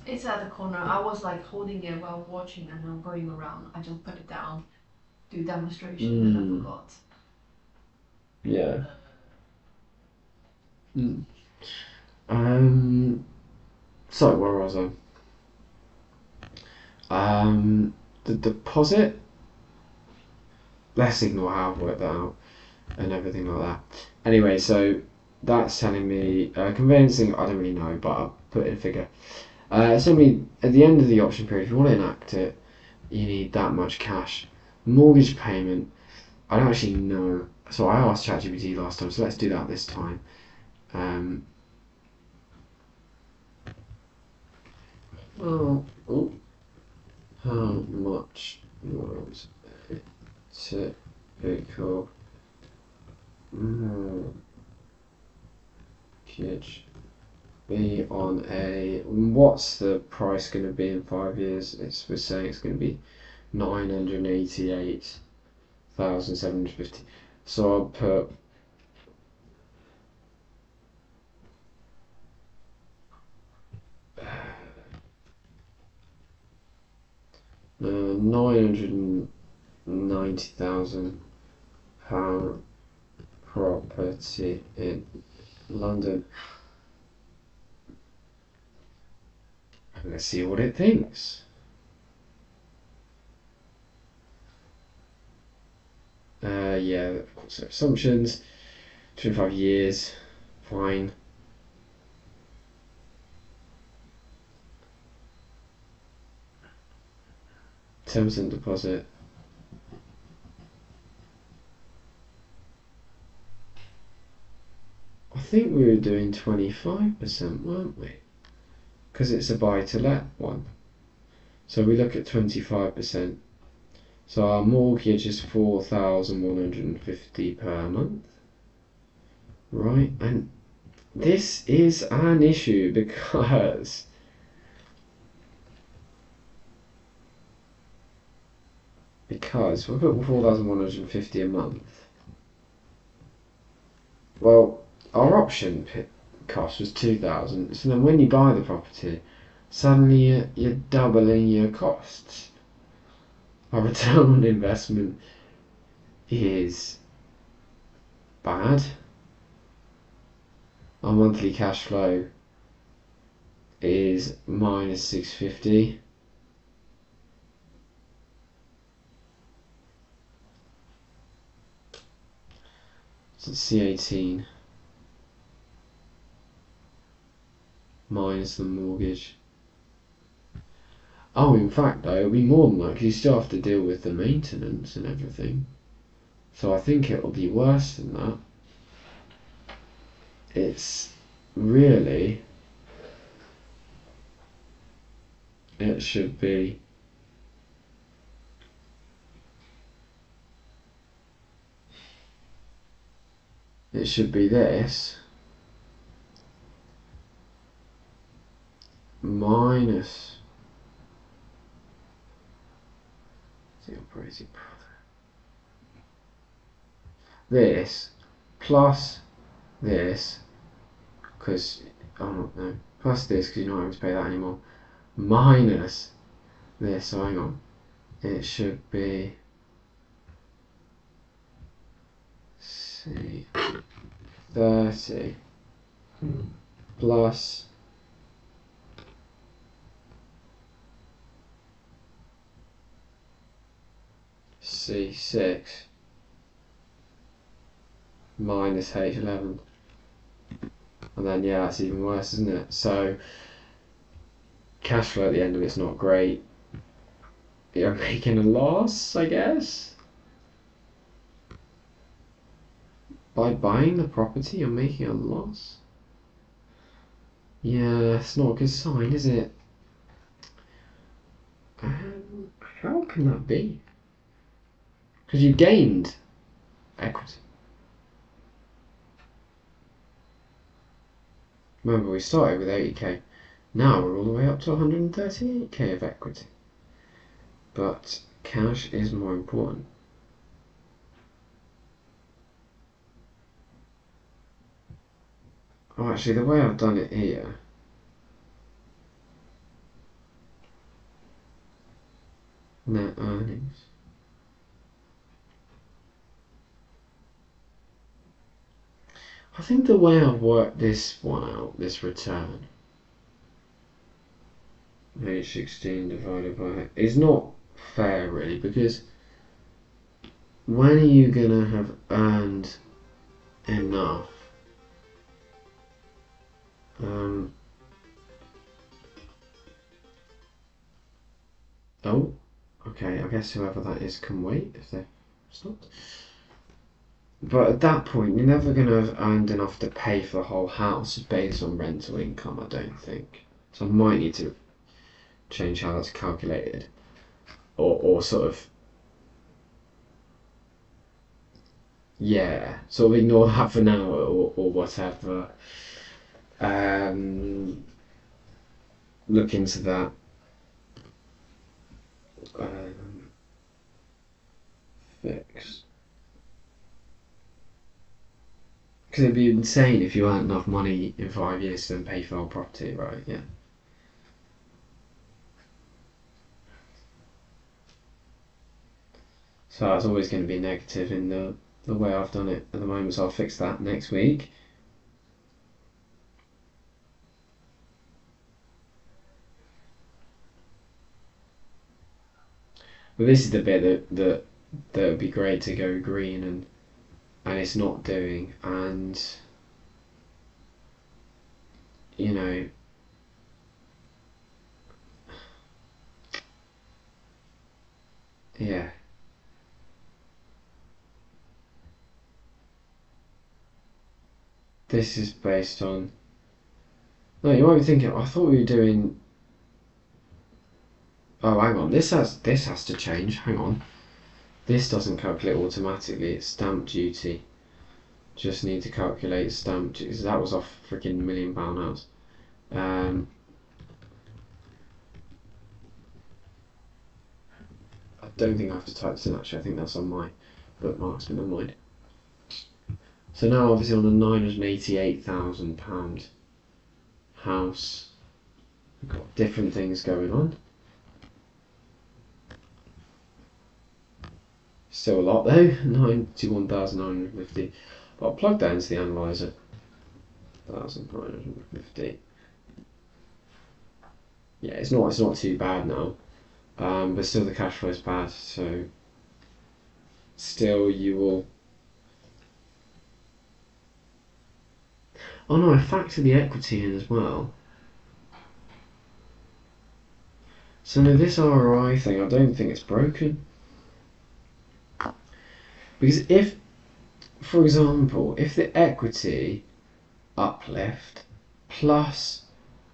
B: It's at the corner. I was like holding it while watching, and I'm going around. I just put it down, do demonstration, and I forgot.
A: Yeah. So where was I? The deposit. Let's ignore how I've worked that out and everything like that. Anyway, so that's telling me conveyancing. I don't really know, but I'll put in a figure. It's telling me at the end of the option period, if you want to enact it, you need that much cash. Mortgage payment. I don't actually know. So I asked ChatGPT last time, so let's do that this time. How much was a typical mortgage be on a? What's the price going to be in 5 years? We're saying it's going to be 988,750. So I'll put 990,000 pound property in London. Let's see what it thinks. Yeah, so assumptions, 25 years, fine. %, deposit. I think we were doing 25%, weren't we? Because it's a buy-to-let one. So we look at 25%. So our mortgage is 4,150 per month. right? And this is an issue because we put 4,150 a month. Well, our option cost was 2,000. So then when you buy the property, suddenly you're doubling your costs. Our return on investment is bad. Our monthly cash flow is minus 650. So it's C18 minus the mortgage. Oh, in fact though, it'll be more than that because you still have to deal with the maintenance and everything. So I think it'll be worse than that. It's really, it should be this minus the operating profit. This plus this, because plus this because you're not having to pay that anymore, minus this. So hang on, it should be C30 plus C6 minus H11. And then yeah, that's even worse, isn't it? So cash flow at the end of it's not great. You're making a loss, I guess. By buying the property, you're making a loss. Yeah, it's not a good sign, is it? How can that be? Because you gained equity. Remember, we started with 80k. Now we're all the way up to 138k of equity. But cash is more important. Oh, actually, the way I've done it here, net earnings. I think the way I've worked this one out, this return, H16 divided by, is not fair really, because when are you gonna have earned enough? Oh, okay, I guess whoever that is can wait if they've stopped. But at that point, you're never going to have earned enough to pay for the whole house based on rental income, I don't think. So I might need to change how that's calculated. Or sort of, yeah, sort of ignore that for now or whatever. Look into that. Fix. Because it'd be insane if you earned enough money in 5 years to then pay for the whole property, right? Yeah. So that's always going to be negative in the way I've done it at the moment, so I'll fix that next week. But this is the bit that would be great to go green and it's not doing, and you know, yeah. This is based on. No, you might be thinking, I thought we were doing. Oh, hang on. This has to change. Hang on. This doesn't calculate automatically. It's stamp duty Just need to calculate stamp duty, because that was off freaking £1 million house. I don't think I have to type this in actually, I think that's on my bookmarks, but never mind. So now obviously on a £988,000 house, we've got different things going on. Still a lot though, 91,950. But I'll plug that into the analyzer. 1,950. Yeah, it's not too bad now. But still the cash flow is bad, so still you will. Oh no, I factor the equity in as well. So no, this ROI thing, I don't think it's broken. Because if, for example, if the equity uplift plus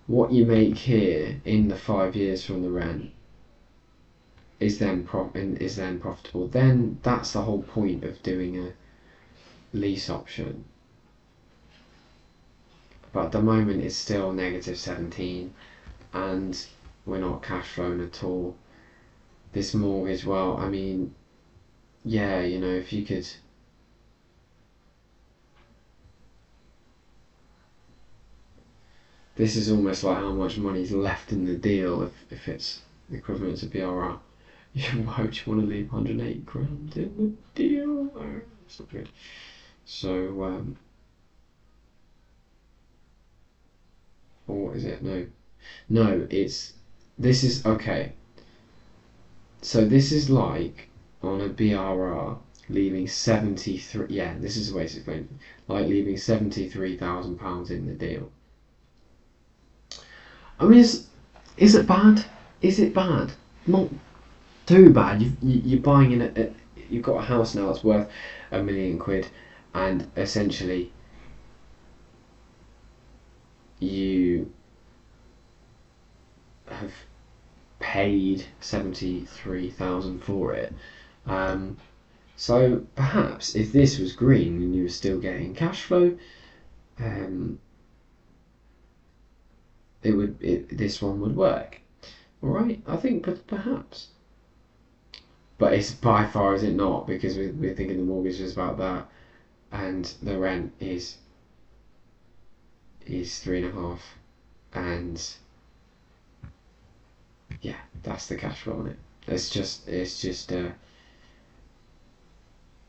A: what you make here in the 5 years from the rent is then profitable, then that's the whole point of doing a lease option. But at the moment it's still negative 17 and we're not cash flowing at all. This mortgage, well, I mean, yeah, you know, if you could. This is almost like how much money's left in the deal if it's equivalent to BRR. Why would you want to leave 108 grand in the deal? Oh, it's not good. So, or what is it? No, this is, okay. So this is like on a BRR leaving 73, yeah, this is the way it's explained, like leaving £73,000 in the deal. I mean, is it bad? Is it bad? Not too bad. You're buying in you've got a house now that's worth £1 million, and essentially you have paid 73,000 for it. So perhaps if this was green and you were still getting cash flow, this one would work. All right, I think perhaps. But it's by far is it not, because we're thinking the mortgage is about that, and the rent is 3.5, and yeah, that's the cash flow on it. It's just the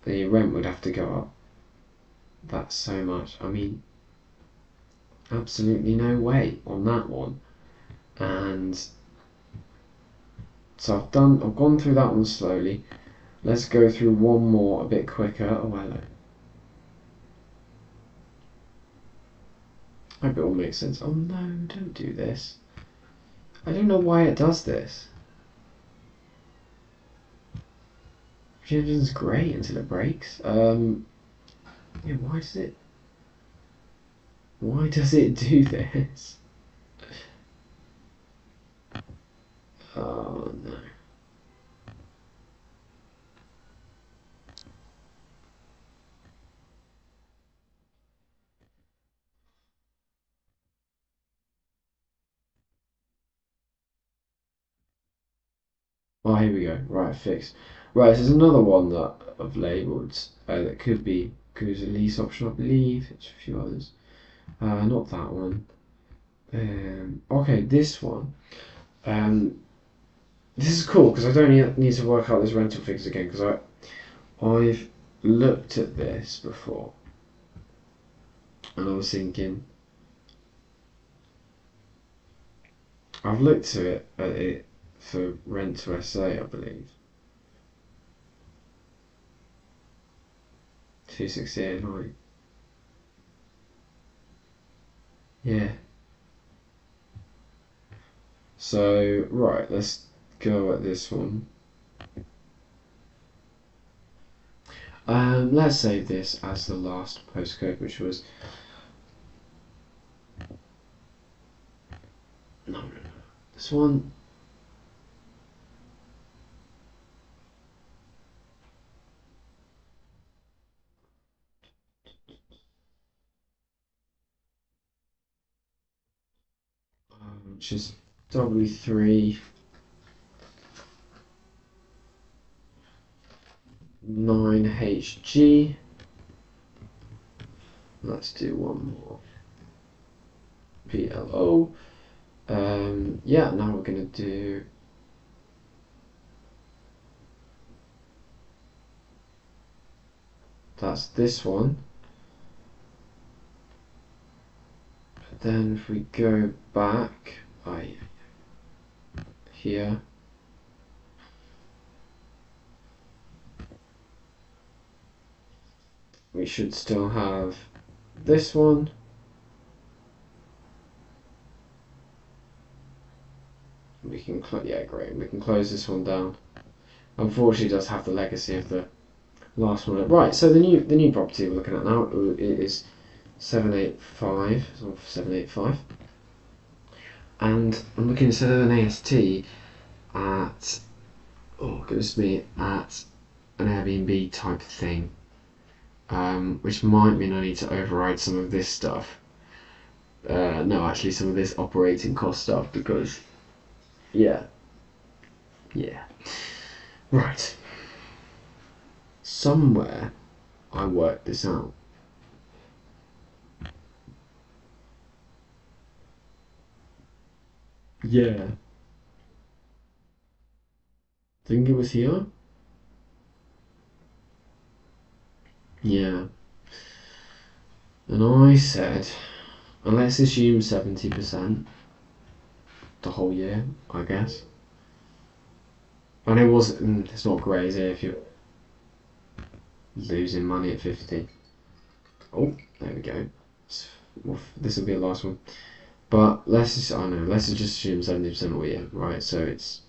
A: rent would have to go up. That's so much. I mean, absolutely no way on that one. And so I've gone through that one slowly. Let's go through one more a bit quicker. Oh, hello. I hope it all makes sense. Oh no, don't do this. I don't know why it does this. Engine's great until it breaks. Yeah, why does it do this? Oh no. Oh, here we go. Right, fixed. Right, this is another one that I've labelled that could be a lease option, I believe. It's a few others. Not that one. Okay, this one. This is cool because I don't need to work out this rental figures again, because I've looked at this before and I was thinking, I've looked at it for rent to SA, I believe. 268.9. Yeah. So right, let's go at this one. Let's save this as the last postcode, which was no, this one. which is W3 9HG. Let's do one more. PLO. Yeah, now we're going to do that's this one. But then if we go back here, we should still have this one. We can great. We can close this one down. Unfortunately, it does have the legacy of the last one. Right. So the new property we're looking at now is 785. It's on 785, and I'm looking instead of an AST at at an Airbnb type thing, which might mean I need to override some of this stuff. No, actually, some of this operating cost stuff because. Yeah. Right. Somewhere I worked this out. Yeah. Think it was here? Yeah. And I said, let's assume 70%. The whole year, I guess. And it's not great, is it, if you're losing money at 50. Oh, there we go. This will be the last one. But let's just assume 70% all year, right? So it's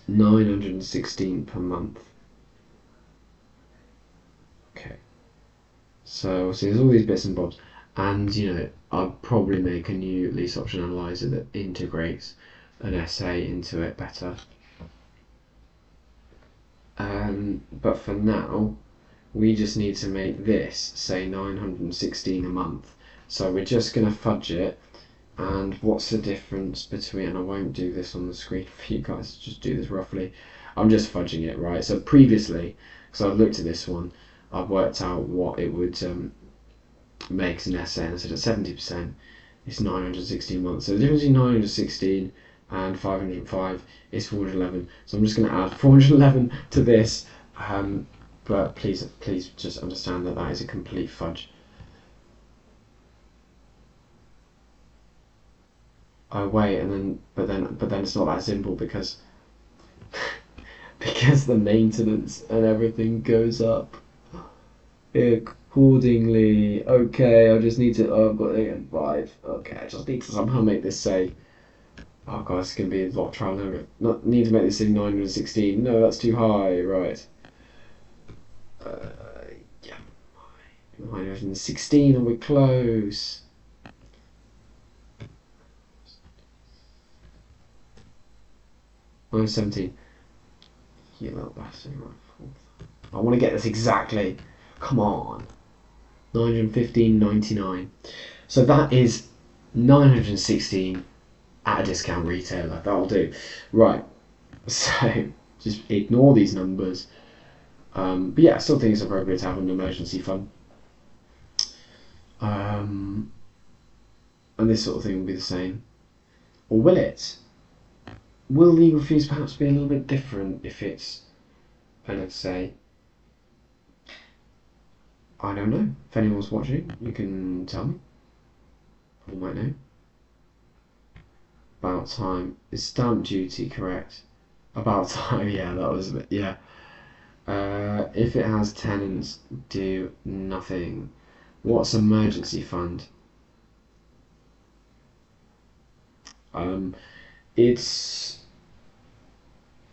A: 916 per month. Okay. So there's all these bits and bobs. And, I'll probably make a new lease option analyzer that integrates an SA into it better. But for now, we just need to make this, say, 916 a month. So we're just going to fudge it. And what's the difference between, and I won't do this on the screen for you guys, just do this roughly. I'm just fudging it, right? So previously, because I've looked at this one, I've worked out what it would makes an SA, and I said at 70% it's 916 months. So the difference between 916 and 505 is 411. So I'm just going to add 411 to this, but please just understand that is a complete fudge. I wait, but then it's not that simple because because the maintenance and everything goes up accordingly. Okay, I just need to. Oh, I've got 8 and 5. Okay, I just need to somehow make this say. Oh god, it's gonna be a lot of trial and error. Not need to make this say 916. No, that's too high. Right. Yeah. 916, and we're close. Oh, 17. You little bastard. I want to get this exactly. Come on. 915.99. So that is 916 at a discount retailer. That'll do. Right. So just ignore these numbers. But yeah, I still think it's appropriate to have an emergency fund. And this sort of thing will be the same. Or will it? Will legal fees perhaps be a little bit different if it's, let's say, I don't know. If anyone's watching, you can tell me. You might know. About time. Is stamp duty correct? About time, yeah, that was a bit, yeah. If it has tenants, do nothing. What's emergency fund? It's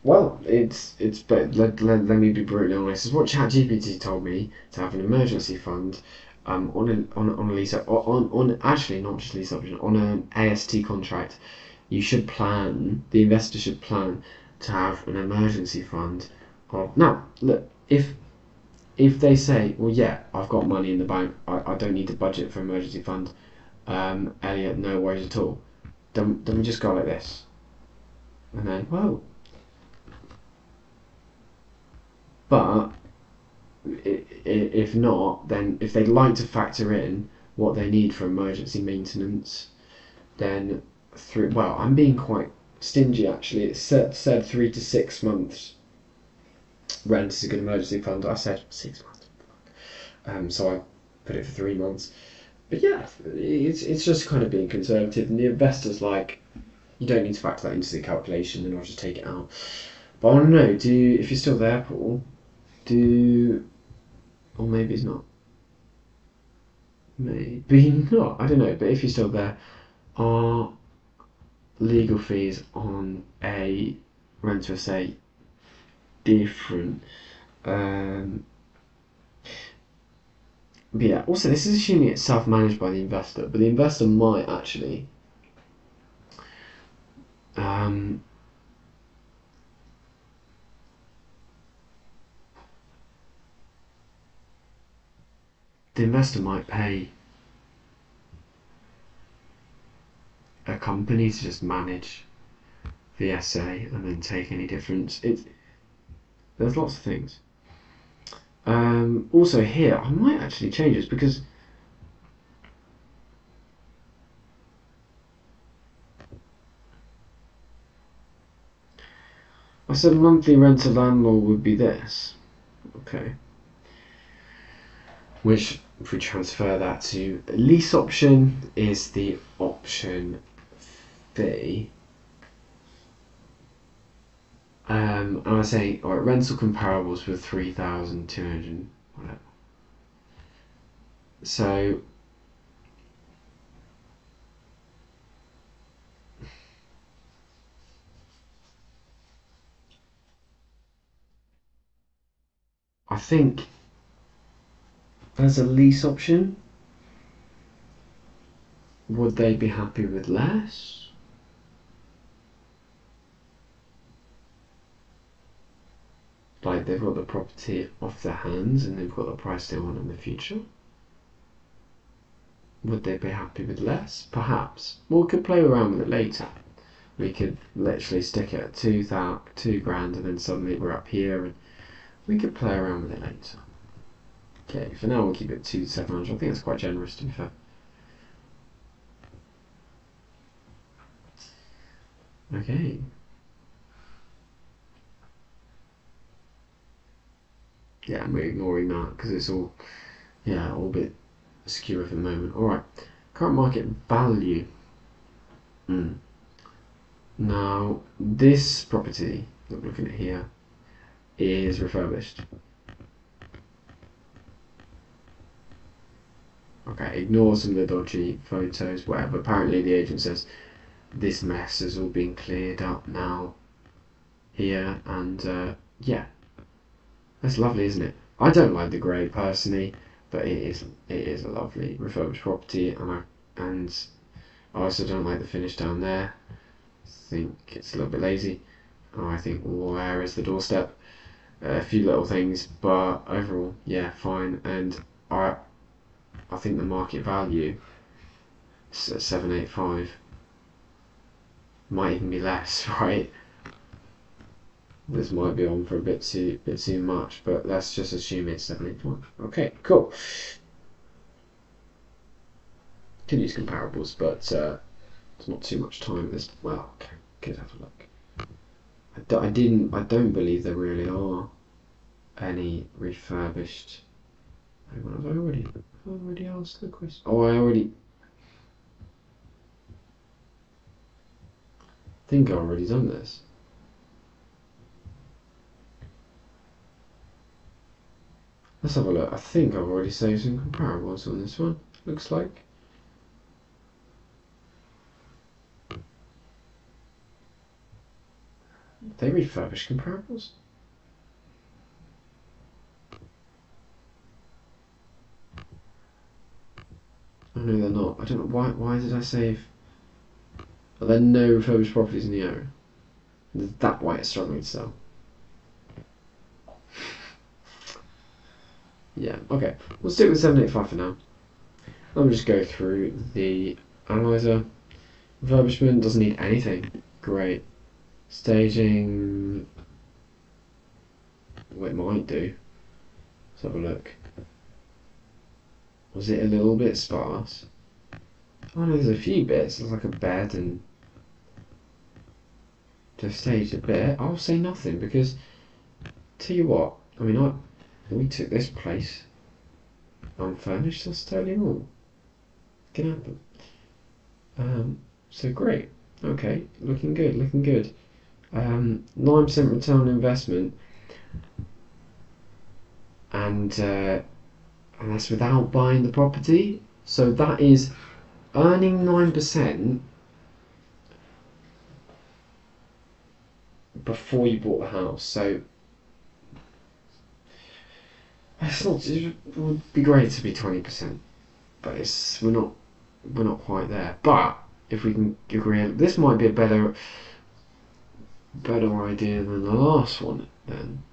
A: but let me be brutally honest. It's what ChatGPT told me to have an emergency fund on a lease on actually not just lease option, on an AST contract. You should plan, the investor should plan to have an emergency fund of. Now look, if they say, well, yeah, I've got money in the bank, I don't need to budget for emergency fund, Elliot, no worries at all. then we just go like this, and then whoa. But if not, then if they'd like to factor in what they need for emergency maintenance, then well, I'm being quite stingy actually. It said 3 to 6 months rent is a good emergency fund. I said 6 months, so I put it for 3 months. But yeah, it's just kind of being conservative, and the investors like, you don't need to factor that into the calculation, and I'll just take it out. But I want to know, if you're still there, Paul, or maybe it's not. Maybe not. I don't know. But if you're still there, are legal fees on a rent to estate different? But yeah. Also, this is assuming it's self-managed by the investor, but the investor might actually. The investor might pay a company to just manage the SA and then take any difference. There's lots of things. Also here, I might actually change this because I said monthly rent to landlord would be this. Okay. Which, if we transfer that to a lease option, is the option fee. And I say, alright, rental comparables with 3,200, whatever. So I think as a lease option, would they be happy with less? Like they've got the property off their hands and they've got the price they want in the future. Would they be happy with less? Perhaps. Well, we could play around with it later. We could literally stick it at 2 grand and then suddenly we're up here, and we could play around with it later. Okay, for now we'll keep it 2,700. I think that's quite generous, to be fair. Okay. Yeah, I'm ignoring that because it's all, all a bit skew at the moment. Alright, current market value. Now, this property that we're looking at here is refurbished. Okay, ignore some of the dodgy photos, whatever. Apparently the agent says this mess has all been cleared up now here, and yeah, that's lovely, isn't it? I don't like the grey personally, but it is a lovely refurbished property, and I also don't like the finish down there. I think it's a little bit lazy. I think, where is the doorstep? A few little things, but overall, yeah, fine. And I think the market value is at 785. Might even be less, right? This might be on for a bit too much, but let's just assume it's 785. Okay, cool. Can use comparables, but there's not too much time at this. Well, okay, could have a look. I don't believe there really are any refurbished. Hang on, have I already asked the question? Oh, I think I've already done this. Let's have a look. I think I've already saved some comparables on this one, looks like. They refurbish comparables? Oh no, they're not. I don't know why did I save? Are there no refurbished properties in the area? Is that why it's struggling to sell? Yeah, okay. We'll stick with 785 for now. Let me just go through the analyzer. Refurbishment doesn't need anything. Great. Staging. Well, it might do. Let's have a look. Was it a little bit sparse? Oh no, there's a few bits. There's like a bed and to stage a bit. I'll say nothing because tell you what. I mean, we took this place unfurnished. That's totally normal. Can happen. So great. Okay, looking good. Looking good. 9% return on investment, and that's without buying the property. So that is earning 9% before you bought the house. So it's not. It would be great to be 20%, but we're not quite there. But if we can agree, this might be a better idea than the last one. Then.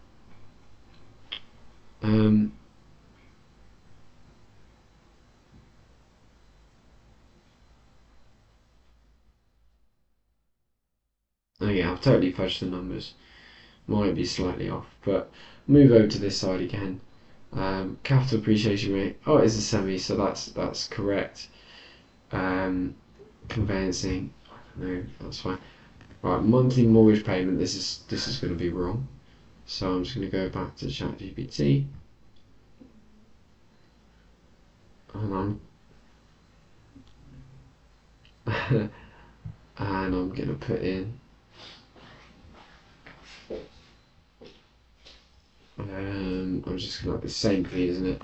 A: Oh yeah, I've totally fudged the numbers. Might be slightly off, but move over to this side again. Capital appreciation rate. Oh, it's a semi, so that's correct. Conveyancing. No, that's fine. Right, monthly mortgage payment. This is going to be wrong. So I'm just going to go back to ChatGPT, and I'm going to put in. I'm just going to the same fee, isn't it?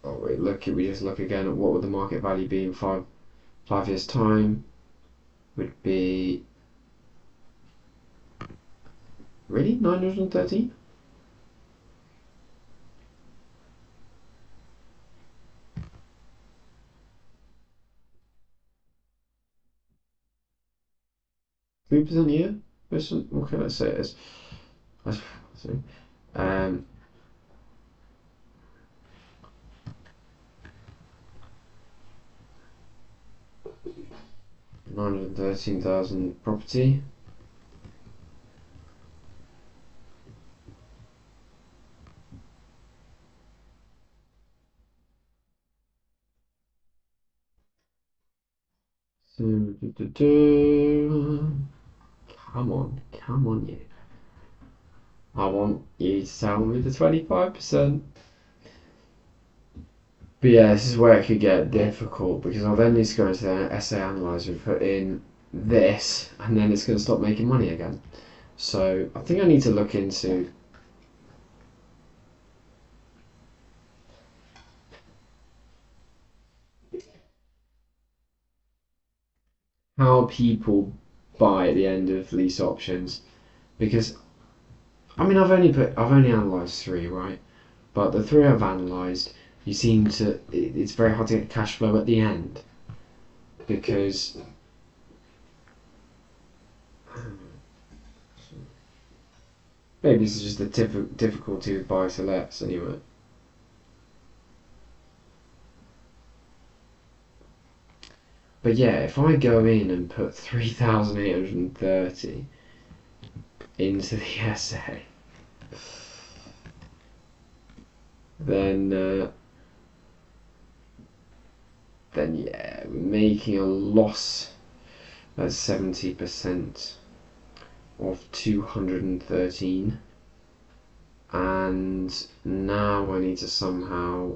A: Oh wait, we just look again at what would the market value be in 5 years time. Would be really 913. 3% a year? Okay, let's say it is. Sorry. 913,000 property. So, come on, you. I want you to tell me the 25%. But yeah, this is where it could get difficult because I'll then need to go into the essay analyzer and put in this, and then it's going to stop making money again. So I think I need to look into how people buy at the end of lease options, because I mean I've only analysed 3, right? But the 3 I've analysed, it's very hard to get cash flow at the end because maybe this is just the difficulty with buy to lets anyway. But yeah, if I go in and put 3,830 into the essay, then yeah, we're making a loss at 70% of 213, and now I need to somehow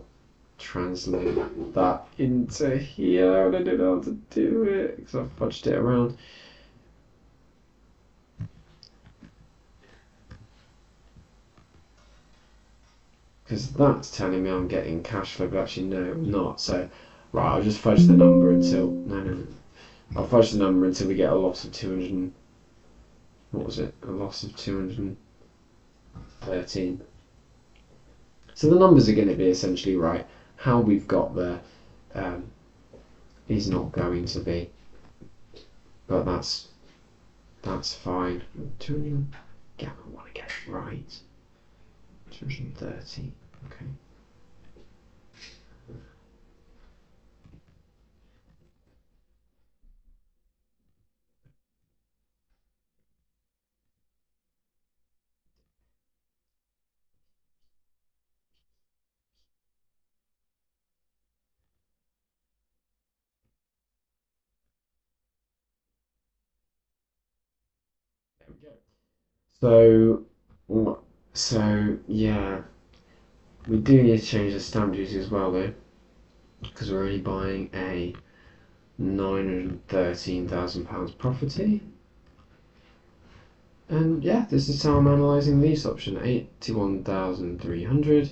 A: translate that into here, and I don't know how to do it because I've fudged it around. Because that's telling me I'm getting cash flow, but actually no, I'm not. So, right, I'll just fudge the number until no. I'll fudge the number until we get a loss of 200. What was it? A loss of 213. So the numbers are going to be essentially right. How we've got there is not going to be, but that's fine. 200. Yeah, I want to get it right. 230 Okay. There we go. So, so yeah, we do need to change the stamp duty as well though, because we're only buying a £913,000 property. And yeah, this is how I'm analysing lease option 81,300.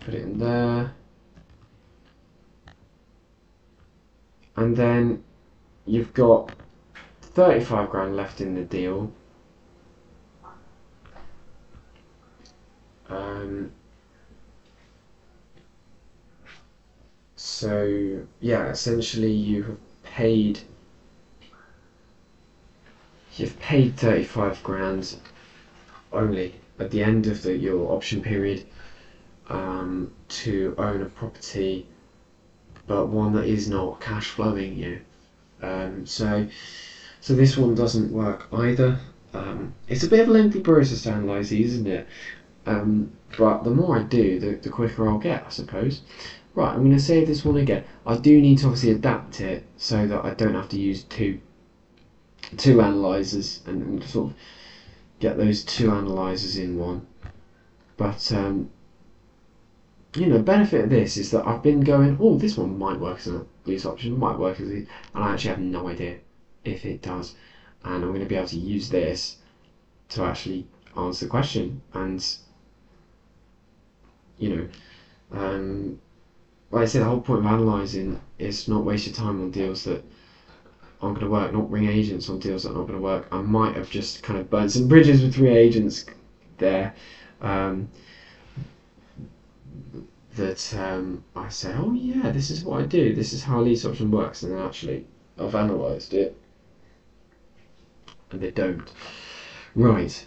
A: Put it in there. And then you've got 35 grand left in the deal. So yeah, essentially you've paid 35 grand only at the end of your option period to own a property, but one that is not cash flowing you. So this one doesn't work either. It's a bit of a lengthy process to analyse these, isn't it? But the more I do, the quicker I'll get, I suppose. Right, I'm going to save this one again. I do need to obviously adapt it so that I don't have to use two analysers and sort of get those two analysers in one. But you know, benefit of this is that I've been going, oh, this one might work as a lease option, might work as a, and I actually have no idea if it does. And I'm going to be able to use this to actually answer the question. And you know, like I said, the whole point of analysing is not waste your time on deals that aren't going to work, not ring agents on deals that are not going to work. I might have just kind of burned some bridges with 3 agents there. That I say, oh yeah, this is what I do, this is how a lease option works, and then actually I've analysed it and they don't. Right,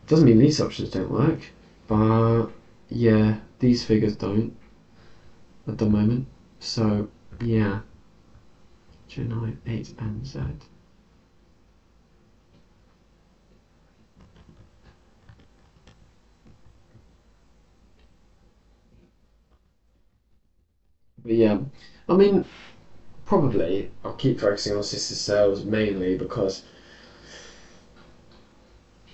A: doesn't mean lease options don't work, but yeah, these figures don't at the moment. So yeah, July 8 NZ. But yeah, I mean, probably I'll keep focusing on sister sales mainly because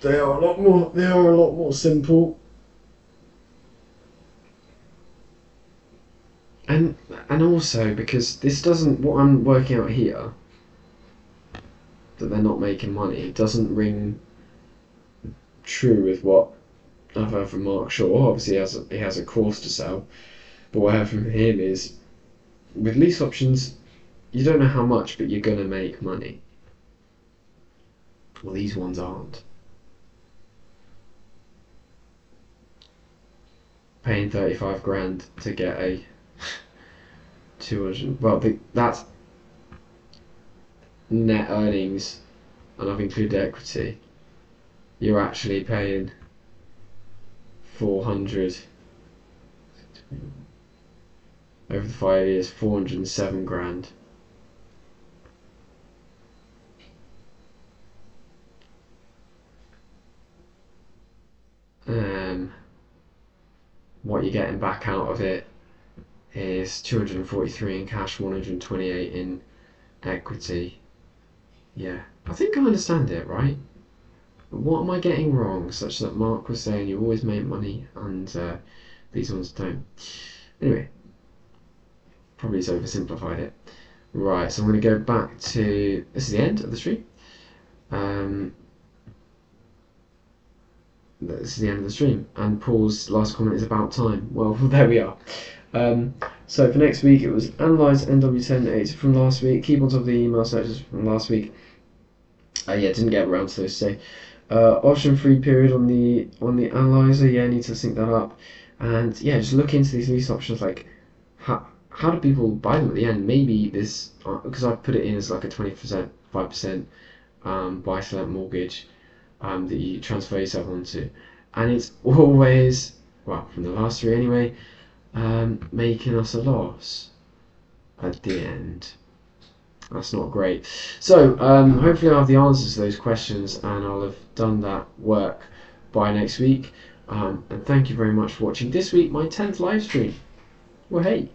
A: they are a lot more simple. And also because this doesn't, what I'm working out here, that they're not making money, doesn't ring true with what I've heard from Mark Shaw. Obviously he has a course to sell, but what I heard from him is with lease options you don't know how much, but you're gonna make money. Well, these ones aren't. Paying 35 grand to get a 200, well, that's net earnings, and I've included equity. You're actually paying 400 over the 5 years, 407 grand. What you're getting back out of it is 243 in cash, 128 in equity. Yeah, I think I understand it, right? But what am I getting wrong such that Mark was saying you always make money and these ones don't? Anyway, probably he's oversimplified it. Right, so I'm going to go back to, this is the end of the stream. This is the end of the stream, and Paul's last comment is about time. Well, there we are. So for next week, it was analyse NW10 from last week, keep on top of the email searches from last week. Yeah, didn't get around to those today. Option free period on the analyzer. Yeah, need to sync that up, and yeah, just look into these lease options. Like, how do people buy them at the end? Maybe this, because I put it in as like a 20%, 5% buy-to-let mortgage that you transfer yourself onto, and it's always well, from the last 3 anyway, making us a loss at the end. That's not great. So hopefully I'll have the answers to those questions, and I'll have done that work by next week. And thank you very much for watching this week, my 10th live stream. Well, hey.